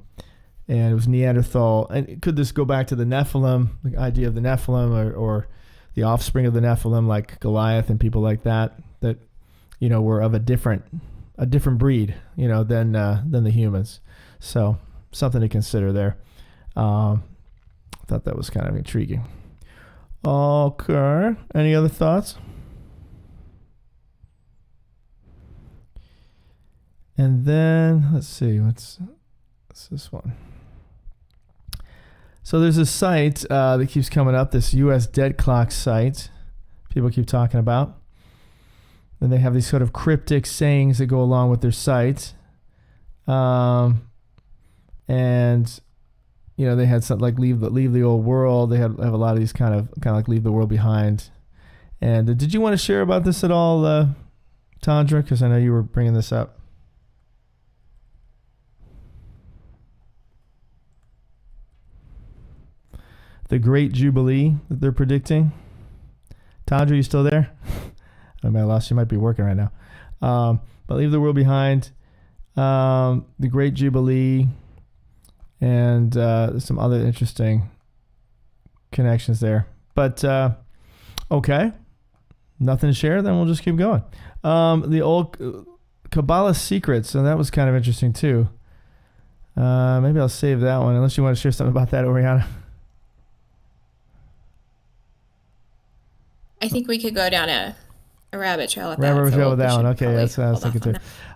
it was Neanderthal. And could this go back to the Nephilim, the idea of the Nephilim, or the offspring of the Nephilim, like Goliath and people like that were of a different breed, than the humans. So something to consider there. Thought that was kind of intriguing. Okay. Any other thoughts? And then let's see, what's this one? So there's a site that keeps coming up, this U.S. Dead Clock site people keep talking about. And they have these sort of cryptic sayings that go along with their site. And, they had something like leave the old world. They have a lot of these kind of like leave the world behind. And did you want to share about this at all, Tandra? Because I know you were bringing this up. The Great Jubilee that they're predicting. Tandra, you still there? I might have lost you. Might be working right now. But leave the world behind. The Great Jubilee. And some other interesting connections there. But, okay. Nothing to share? Then we'll just keep going. The old Kabbalah secrets. So that was kind of interesting too. Maybe I'll save that one unless you want to share something about that, Oriana. I think we could go down a rabbit trail with rabbit trail with that one. Okay, that's what I was thinking too.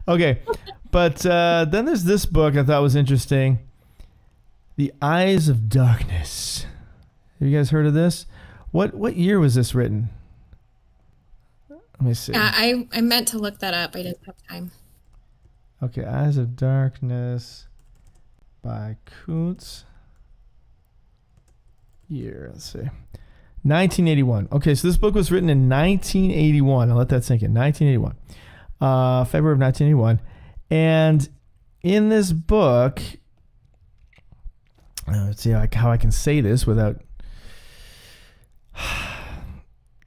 Okay, but then there's this book I thought was interesting. The Eyes of Darkness. Have you guys heard of this? What year was this written? Let me see. Yeah, I meant to look that up. I didn't have time. Okay, Eyes of Darkness by Kuntz. Year, let's see. 1981. Okay, so this book was written in 1981. I'll let that sink in. 1981. February of 1981. And in this book, let's see how I can say this without...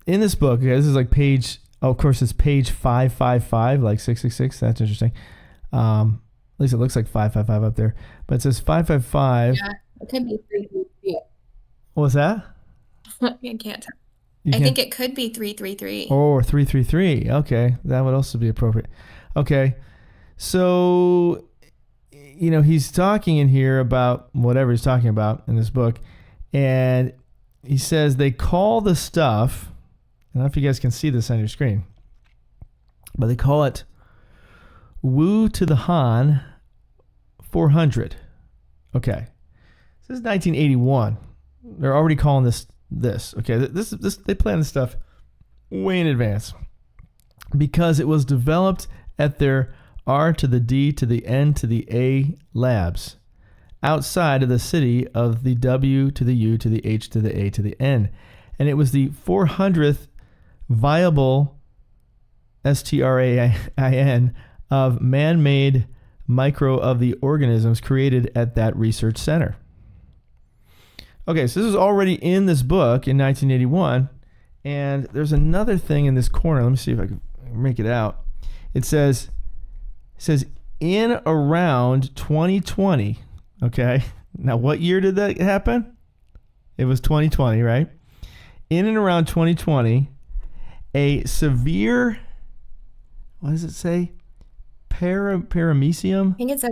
In this book, okay, this is like page... Oh, of course, it's page 555, like 666. That's interesting. At least it looks like 555 up there. But it says 555. Yeah, it could be 333. What was that? I can't tell. I think it could be 333. Or 333. Okay, that would also be appropriate. Okay, so, he's talking in here about whatever he's talking about in this book. And he says they call the stuff... I don't know if you guys can see this on your screen, but they call it Wu to the Han 400. Okay. This is 1981. They're already calling this. Okay. This they plan this stuff way in advance because it was developed at their R to the D to the N to the A labs outside of the city of the W to the U to the H to the A to the N. And it was the 400th viable STRAIN of man-made micro of the organisms created at that research center. Okay, so this is already in this book in 1981, and there's another thing in this corner. Let me see if I can make it out. It says in around 2020. Okay, now what year did that happen? It was 2020, right? In and around 2020. A severe, what does it say? Paramecium? I think it's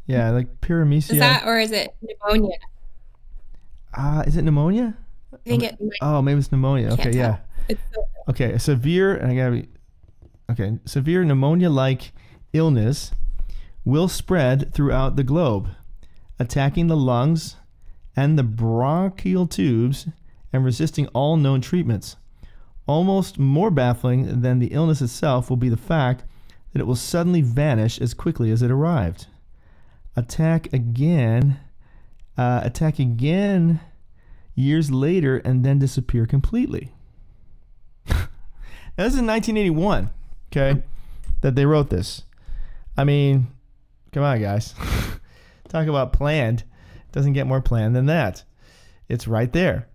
yeah, like paramecium. Is that, or is it pneumonia? Is it pneumonia? I think it might. Oh, maybe it's pneumonia. Okay, yeah. Okay, a severe, severe pneumonia-like illness will spread throughout the globe, attacking the lungs and the bronchial tubes and resisting all known treatments. Almost more baffling than the illness itself will be the fact that it will suddenly vanish as quickly as it arrived. Attack again years later and then disappear completely. Now, this is in 1981, okay, that they wrote this. I mean, come on, guys. Talk about planned. Doesn't get more planned than that. It's right there.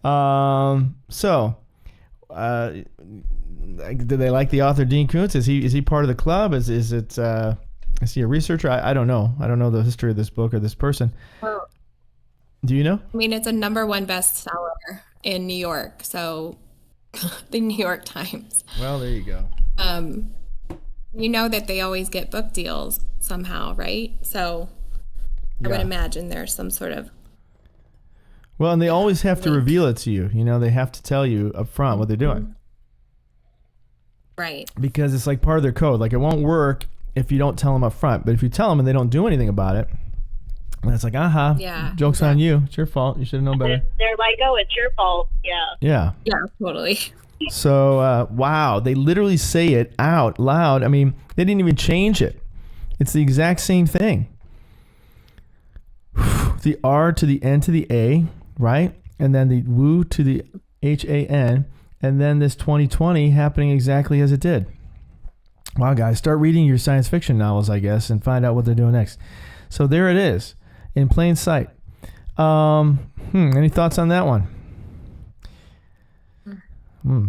Do they like the author Dean Koontz? Is he part of the club? Is he a researcher? I don't know. I don't know the history of this book or this person. Well, do you know? I mean, it's a #1 bestseller in New York, so the New York Times. Well, there you go. You know that they always get book deals somehow, right? So I would imagine there's some sort of... Well, and they always have to reveal it to you. They have to tell you up front what they're doing. Right. Because it's like part of their code. Like, it won't work if you don't tell them up front. But if you tell them and they don't do anything about it, and it's like, joke's on you. It's your fault. You should have known better. They're like, oh, it's your fault. Yeah. Yeah. Yeah, totally. So, wow. They literally say it out loud. I mean, they didn't even change it. It's the exact same thing. The R to the N to the A. Right? And then the Wu to the HAN. And then this 2020 happening exactly as it did. Wow, guys. Start reading your science fiction novels, I guess, and find out what they're doing next. So there it is. In plain sight. Any thoughts on that one?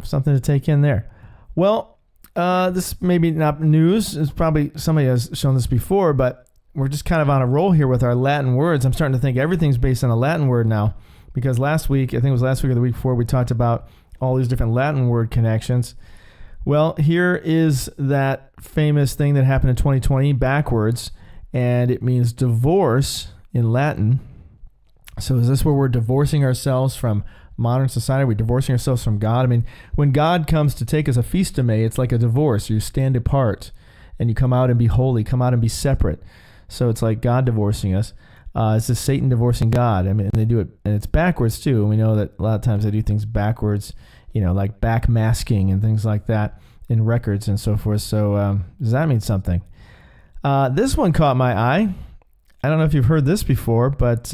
Something to take in there. Well, this may be not news. It's probably somebody has shown this before, but we're just kind of on a roll here with our Latin words. I'm starting to think everything's based on a Latin word now. Because last week, I think it was last week or the week before, we talked about all these different Latin word connections. Well, here is that famous thing that happened in 2020 backwards, and it means divorce in Latin. So is this where we're divorcing ourselves from modern society? Are we divorcing ourselves from God? I mean, when God comes to take us a feast of May, it's like a divorce. You stand apart and you come out and be holy, come out and be separate. So it's like God divorcing us. It's just Satan divorcing God. I mean, and they do it, and it's backwards too. And we know that a lot of times they do things backwards, like backmasking and things like that in records and so forth. So does that mean something? This one caught my eye. I don't know if you've heard this before, but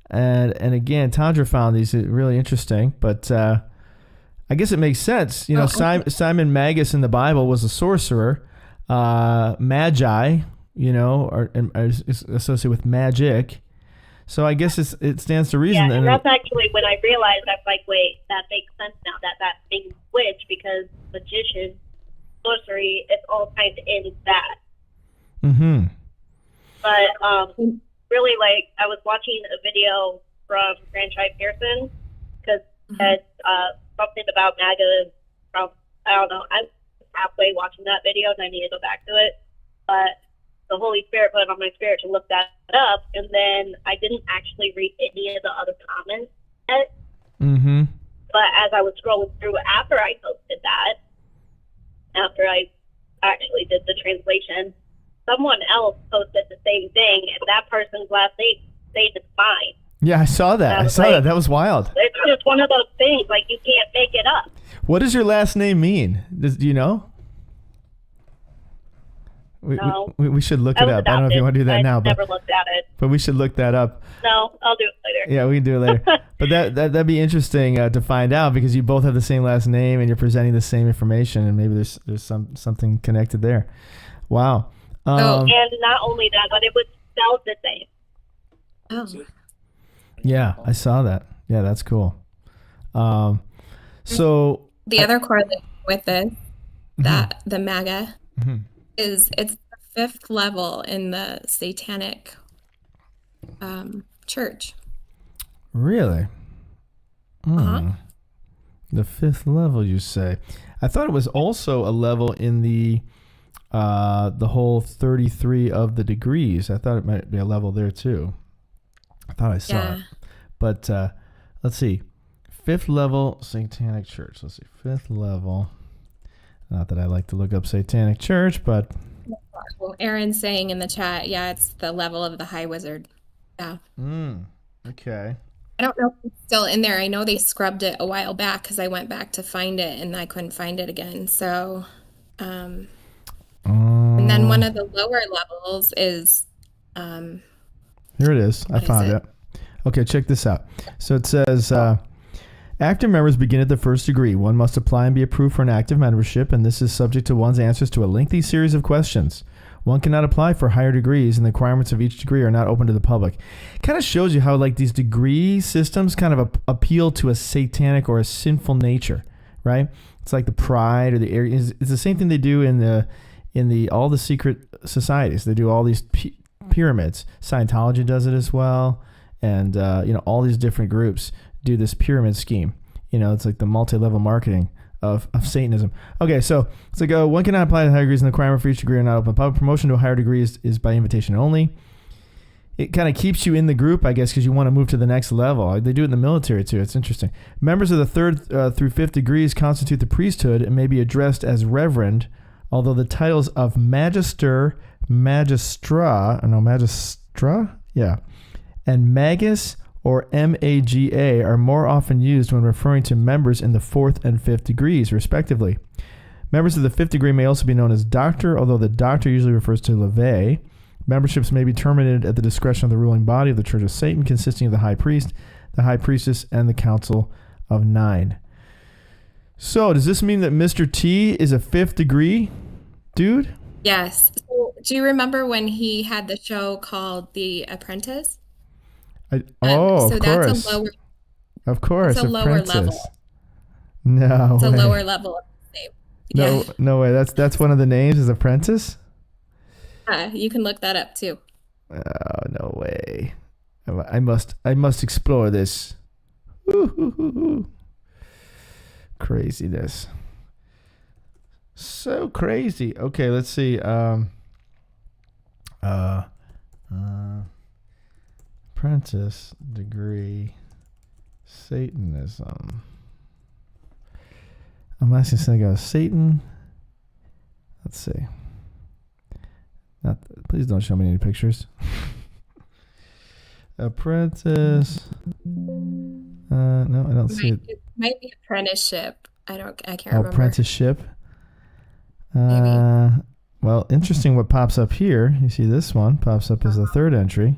and again, Tandra found these really interesting. But I guess it makes sense. Simon Magus in the Bible was a sorcerer. Magi, are associated with magic. So I guess it stands to reason. Yeah, and that's actually when I realized, I'm like, wait, that makes sense now, that's being switched, because magician, sorcery, it's all kind of in that. Mm-hmm. But really, I was watching a video from Franchise Pearson, because it's something about MAGA from, I don't know, I'm halfway watching that video and I need to go back to it. But the Holy Spirit put it on my spirit to look that up, and then I didn't actually read any of the other comments yet. Mm-hmm. But as I was scrolling through after I posted that, after I actually did the translation, someone else posted the same thing, and that person's last name stayed the spine. Yeah, I saw that. That was wild. It's just one of those things, you can't make it up. What does your last name mean? Do you know? No. We should look it up. Adopted. I don't know if you want to do that now, never looked at it. But we should look that up. No, I'll do it later. Yeah, we can do it later. But that'd be interesting to find out, because you both have the same last name and you're presenting the same information, and maybe there's something connected there. Wow. And not only that, but it was spelled the same. Oh. Yeah, I saw that. Yeah, that's cool. So the other correlation with this, that the MAGA is it's the fifth level in the satanic church. Really? The fifth level, you say? I thought it was also a level in the whole 33 of the degrees. I thought it might be a level there too. I thought I saw it. But let's see. Fifth level satanic church. Let's see. Fifth level. Not that I like to look up satanic church, but well, Aaron's saying in the chat, it's the level of the high wizard. Yeah. Okay. I don't know if it's still in there. I know they scrubbed it a while back, because I went back to find it and I couldn't find it again. So, and then one of the lower levels is here it is. I found it. Okay, check this out. So it says active members begin at the first degree. One must apply and be approved for an active membership, and this is subject to one's answers to a lengthy series of questions. One cannot apply for higher degrees, and the requirements of each degree are not open to the public. Kind of shows you how these degree systems kind of appeal to a satanic or a sinful nature, right? It's like the pride or the arrogance. It's the same thing they do in the all the secret societies. They do all these pyramids. Scientology does it as well, and all these different groups do this pyramid scheme. It's like the multi-level marketing of Satanism. Okay, so it's like one cannot apply to higher degrees, and the requirement for each degree are not open. Public promotion to a higher degree is by invitation only. It kind of keeps you in the group, I guess, because you want to move to the next level. They do it in the military too. It's interesting. Members of the third through fifth degrees constitute the priesthood and may be addressed as reverend, although the titles of magister, magistra, and magus or MAGA are more often used when referring to members in the fourth and fifth degrees, respectively. Members of the fifth degree may also be known as doctor, although the doctor usually refers to levée. Memberships may be terminated at the discretion of the ruling body of the Church of Satan, consisting of the high priest, the high priestess, and the Council of Nine. So, does this mean that Mr. T is a fifth degree dude? Yes. So, do you remember when he had the show called The Apprentice? Of course. That's a lower. Of course, it's a lower level. No, it's way. a lower level of the name. No way. That's one of the names is Apprentice. You can look that up too. Oh, no way. I must explore this. Craziness. So crazy. Okay, let's see. Apprentice degree Satanism. I'm asking something about Satan. Let's see. Please don't show me any pictures. Apprentice. No, I don't see it. It might be apprenticeship. I can't remember. Apprenticeship. Maybe. Well, interesting what pops up here. You see this one pops up as the third entry.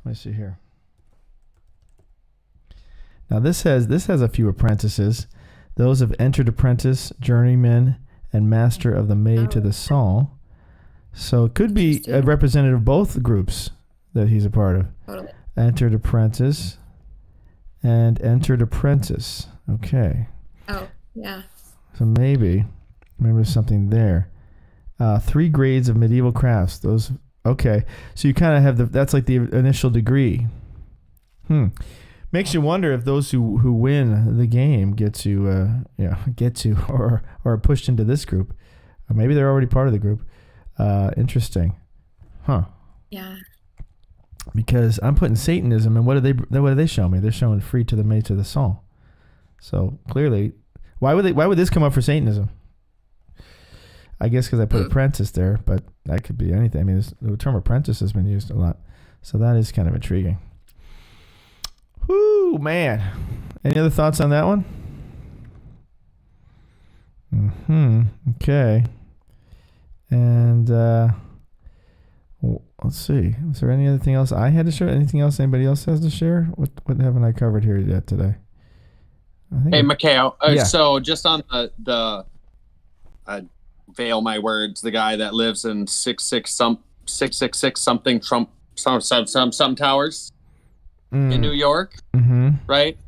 Let me see here. Now this has a few apprentices. Those have entered apprentice, journeyman, and master of the May to the Saul. So it could be a representative of both groups that he's a part of. Totally. Entered apprentice and entered apprentice. Okay. Oh, yeah. So maybe there's something there. 3 grades of medieval crafts. Those. Okay. So you kind of have that's like the initial degree. Makes you wonder if those who win the game get to or are pushed into this group, or maybe they're already part of the group. Interesting, huh? Yeah. Because I'm putting Satanism, and what do they show me? They're showing free to the May to the Saul. So clearly, why would this come up for Satanism? I guess because I put apprentice there, but that could be anything. I mean, the term apprentice has been used a lot, so that is kind of intriguing. Whoo, man. Any other thoughts on that one? Okay. And let's see. Is there anything else I had to share? Anything else anybody else has to share? What haven't I covered here yet today? Hey, Mikhail. Yeah. So just on the veil my words, the guy that lives in 666 something Trump some towers in New York, right?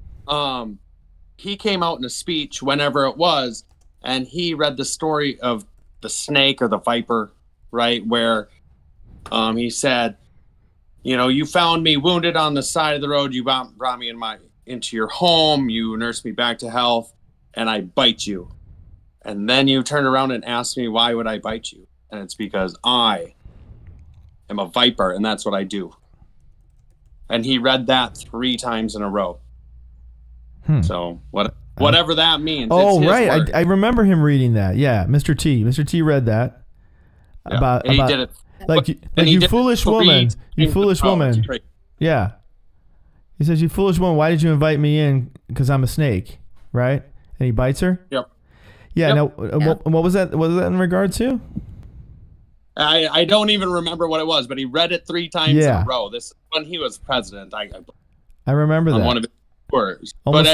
He came out in a speech whenever it was, and he read the story of the snake or the viper, right? Where he said, you found me wounded on the side of the road. You brought me into your home. You nursed me back to health, and I bite you. And then you turn around and ask me, why would I bite you? And it's because I am a viper, and that's what I do. And he read that 3 times in a row. So whatever that means. Oh, right. I remember him reading that. Yeah, Mr. T. Mr. T read that. Yeah. About he did it. You foolish woman. You foolish woman. Yeah. He says, you foolish woman, why did you invite me in? Because I'm a snake, right? And he bites her? Yep. Yeah. Yep. Now, what was that? What was that in regard to? I don't even remember what it was, but he read it 3 times in a row. This when he was president. I remember that. One of his words. But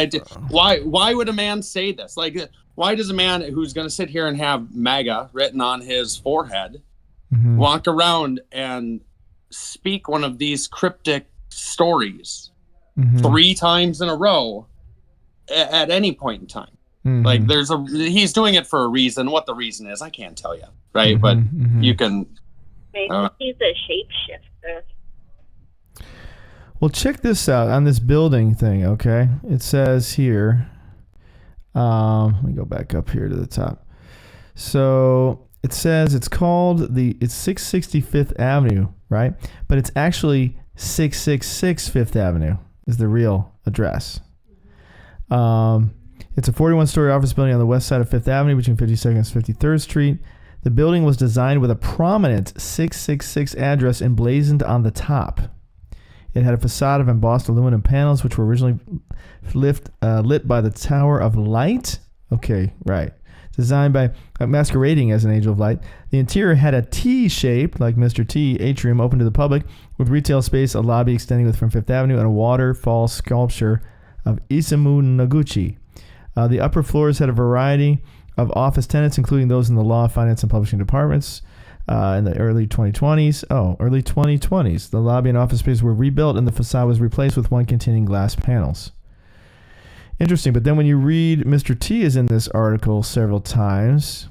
why would a man say this? Like, why does a man who's going to sit here and have MAGA written on his forehead walk around and speak one of these cryptic stories 3 times in a row at any point in time? Like, he's doing it for a reason. What the reason is, I can't tell you, right? But you can. Maybe he's a shapeshifter. Well, check this out on this building thing, okay? It says here, let me go back up here to the top. So it says it's called it's 665th Avenue, right? But it's actually 666 Fifth Avenue is the real address. It's a 41-story office building on the west side of Fifth Avenue between 52nd and 53rd Street. The building was designed with a prominent 666 address emblazoned on the top. It had a facade of embossed aluminum panels, which were originally lit by the Tower of Light. Okay, right. Designed by masquerading as an angel of light. The interior had a T shape, like Mr. T, atrium open to the public, with retail space, a lobby extending from Fifth Avenue, and a waterfall sculpture of Isamu Noguchi. The upper floors had a variety of office tenants, including those in the law, finance, and publishing departments. In the early 2020s, the lobby and office space were rebuilt, and the facade was replaced with one containing glass panels. Interesting, but then when you read, Mr. T is in this article several times,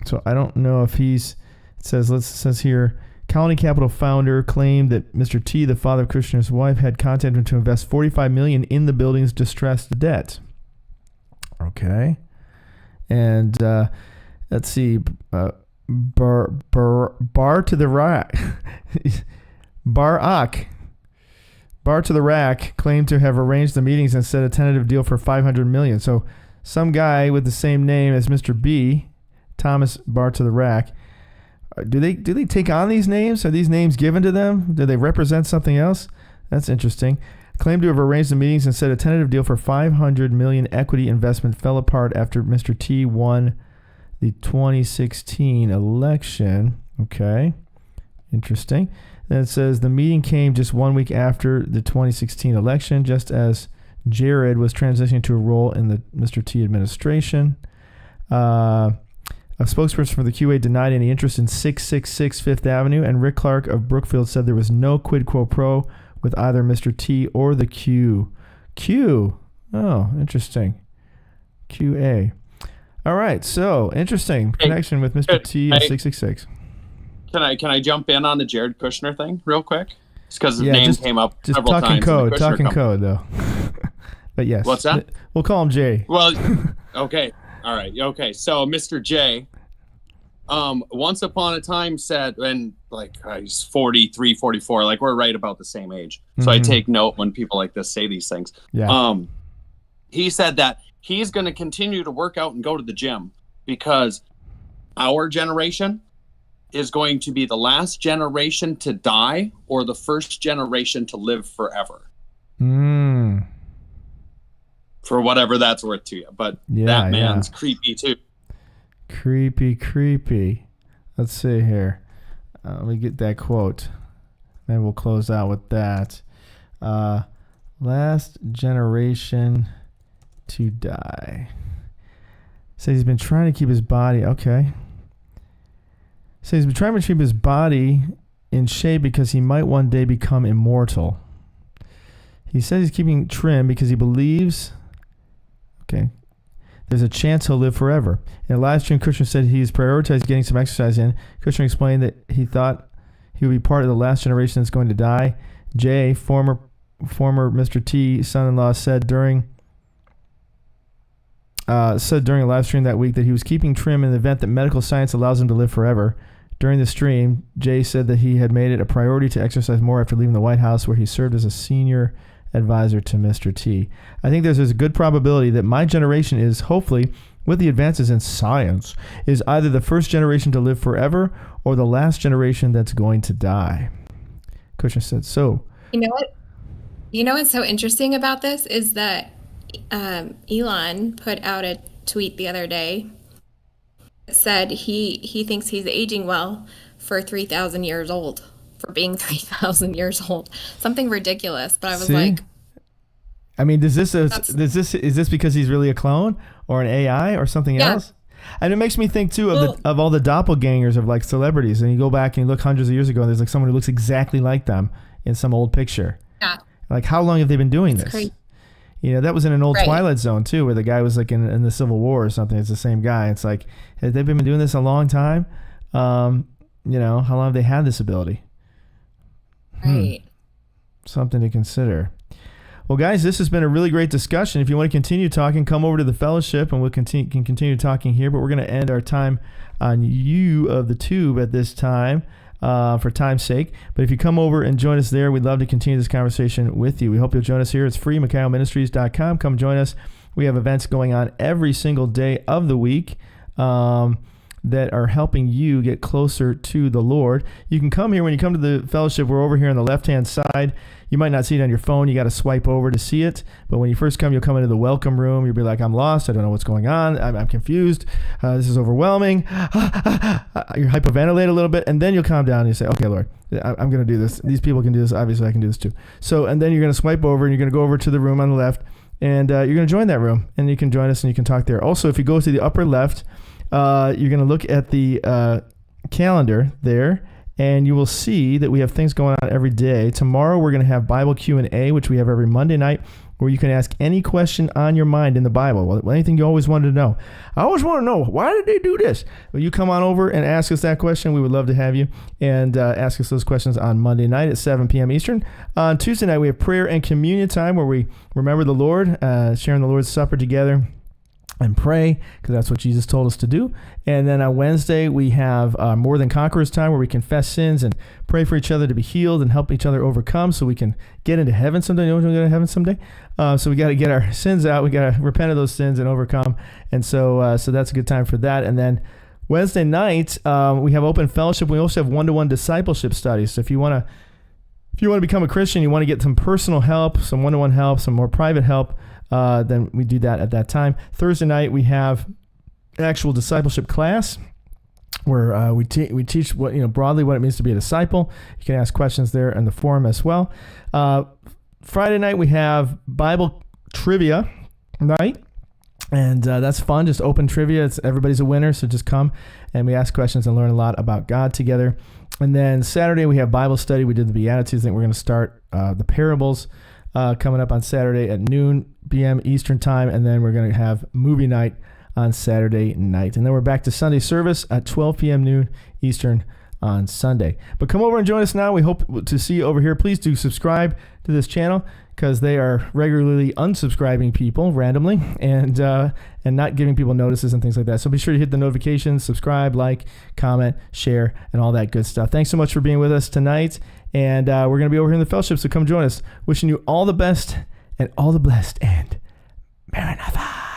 so I don't know if it says here, Colony Capital founder claimed that Mr. T, the father of Kushner's wife, had contacted him to invest $45 million in the building's distressed debt. Okay. And let's see, Bar to the Rack, Bar to the Rack claimed to have arranged the meetings and set a tentative deal for $500 million. So some guy with the same name as Mr. B, Thomas Bar to the Rack, do they take on these names? Are these names given to them? Do they represent something else? That's interesting. Claimed to have arranged the meetings and set a tentative deal for $500 million equity investment fell apart after Mr. T won the 2016 election. Okay, interesting. Then it says the meeting came just 1 week after the 2016 election, just as Jared was transitioning to a role in the Mr. T administration. A spokesperson for the QA denied any interest in 666 Fifth Avenue, and Rick Clark of Brookfield said there was no quid pro quo with either Mr. T or the Q. Oh, interesting. QA. All right, so interesting connection with Mr. T and 666. Can I jump in on the Jared Kushner thing real quick? It's because his name came up several times. Talking code, though. But yes. What's that? We'll call him Jay. Well, okay. All right. Okay. So Mr. J, once upon a time said, and like he's 43, 44, like we're right about the same age. So I take note when people like this say these things. Yeah. He said that he's going to continue to work out and go to the gym because our generation is going to be the last generation to die or the first generation to live forever. For whatever that's worth to you. But that man's creepy too. Creepy. Let's see here. Let me get that quote. Maybe we'll close out with that. Last generation to die. Says he's been trying to keep his body. Okay. Says he's been trying to keep his body in shape because he might one day become immortal. He says he's keeping trim because he believes... Okay. There's a chance he'll live forever. In a live stream, Kushner said he's prioritized getting some exercise in. Kushner explained that he thought he would be part of the last generation that's going to die. Jay, former Mr. T son-in-law, said during a live stream that week that he was keeping trim in the event that medical science allows him to live forever. During the stream, Jay said that he had made it a priority to exercise more after leaving the White House, where he served as a senior advisor to Mr. T. I think there's a good probability that my generation is, hopefully, with the advances in science, is either the first generation to live forever or the last generation that's going to die. Kushner said so. You know what? You know what's so interesting about this is that Elon put out a tweet the other day that said he thinks he's aging well for 3,000 years old. For being 3,000 years old, something ridiculous. But I was like, I mean, is this because he's really a clone or an AI or something else? And it makes me think too of all the doppelgangers of like celebrities. And you go back and you look hundreds of years ago, and there's like someone who looks exactly like them in some old picture. Yeah. Like, how long have they been doing this? Crazy. You know, that was in an old Twilight Zone too, where the guy was like in the Civil War or something. It's the same guy. It's like, have they been doing this a long time? You know, how long have they had this ability? Right. Something to consider. Well, guys, this has been a really great discussion. If you want to continue talking, come over to the fellowship and we can continue talking here. But we're going to end our time on you of the tube at this time for time's sake. But if you come over and join us there, we'd love to continue this conversation with you. We hope you'll join us here. It's free, MicaiahMinistries.com. Come join us. We have events going on every single day of the week. That are helping you get closer to the Lord. You can come here when you come to the fellowship. We're over here on the left-hand side. You might not see it on your phone. You got to swipe over to see it. But when you first come, you'll come into the welcome room. You'll be like, I'm lost. I don't know what's going on. I'm confused. This is overwhelming. You hyperventilate a little bit, and then you'll calm down and you say, okay, Lord, I'm going to do this. These people can do this. Obviously, I can do this too. So, and then you're going to swipe over, and you're going to go over to the room on the left, and you're going to join that room, and you can join us, and you can talk there. Also, if you go to the upper left, you're going to look at the calendar there, and you will see that we have things going on every day. Tomorrow, we're going to have Bible Q&A, which we have every Monday night, where you can ask any question on your mind in the Bible. Well, anything you always wanted to know. I always want to know, why did they do this? Well, you come on over and ask us that question. We would love to have you. And ask us those questions on Monday night at 7 p.m. Eastern. On Tuesday night, we have prayer and communion time, where we remember the Lord, sharing the Lord's Supper together. and pray, because that's what Jesus told us to do. And then on Wednesday, we have More Than Conquerors time, where we confess sins and pray for each other to be healed and help each other overcome so we can get into heaven someday. You know, we're going to go to heaven someday. So we got to get our sins out. We got to repent of those sins and overcome. And so that's a good time for that. And then Wednesday night, we have open fellowship. We also have one-to-one discipleship studies. So if you want to become a Christian, you want to get some personal help, some one-to-one help, some more private help, then we do that at that time. Thursday night, we have an actual discipleship class where we teach what, broadly what it means to be a disciple. You can ask questions there in the forum as well. Friday night, we have Bible trivia night. And that's fun, just open trivia. Everybody's a winner, so just come and we ask questions and learn a lot about God together. And then Saturday, we have Bible study. We did the Beatitudes. I think we're going to start the parables coming up on Saturday at noon p.m. Eastern time. And then we're going to have movie night on Saturday night. And then we're back to Sunday service at 12 p.m. noon Eastern on Sunday. But come over and join us now. We hope to see you over here. Please do subscribe to this channel, because they are regularly unsubscribing people randomly and not giving people notices and things like that. So be sure to hit the notifications, subscribe, like, comment, share, and all that good stuff. Thanks so much for being with us tonight. And we're going to be over here in the fellowship, so come join us. Wishing you all the best and all the blessed, and Maranatha.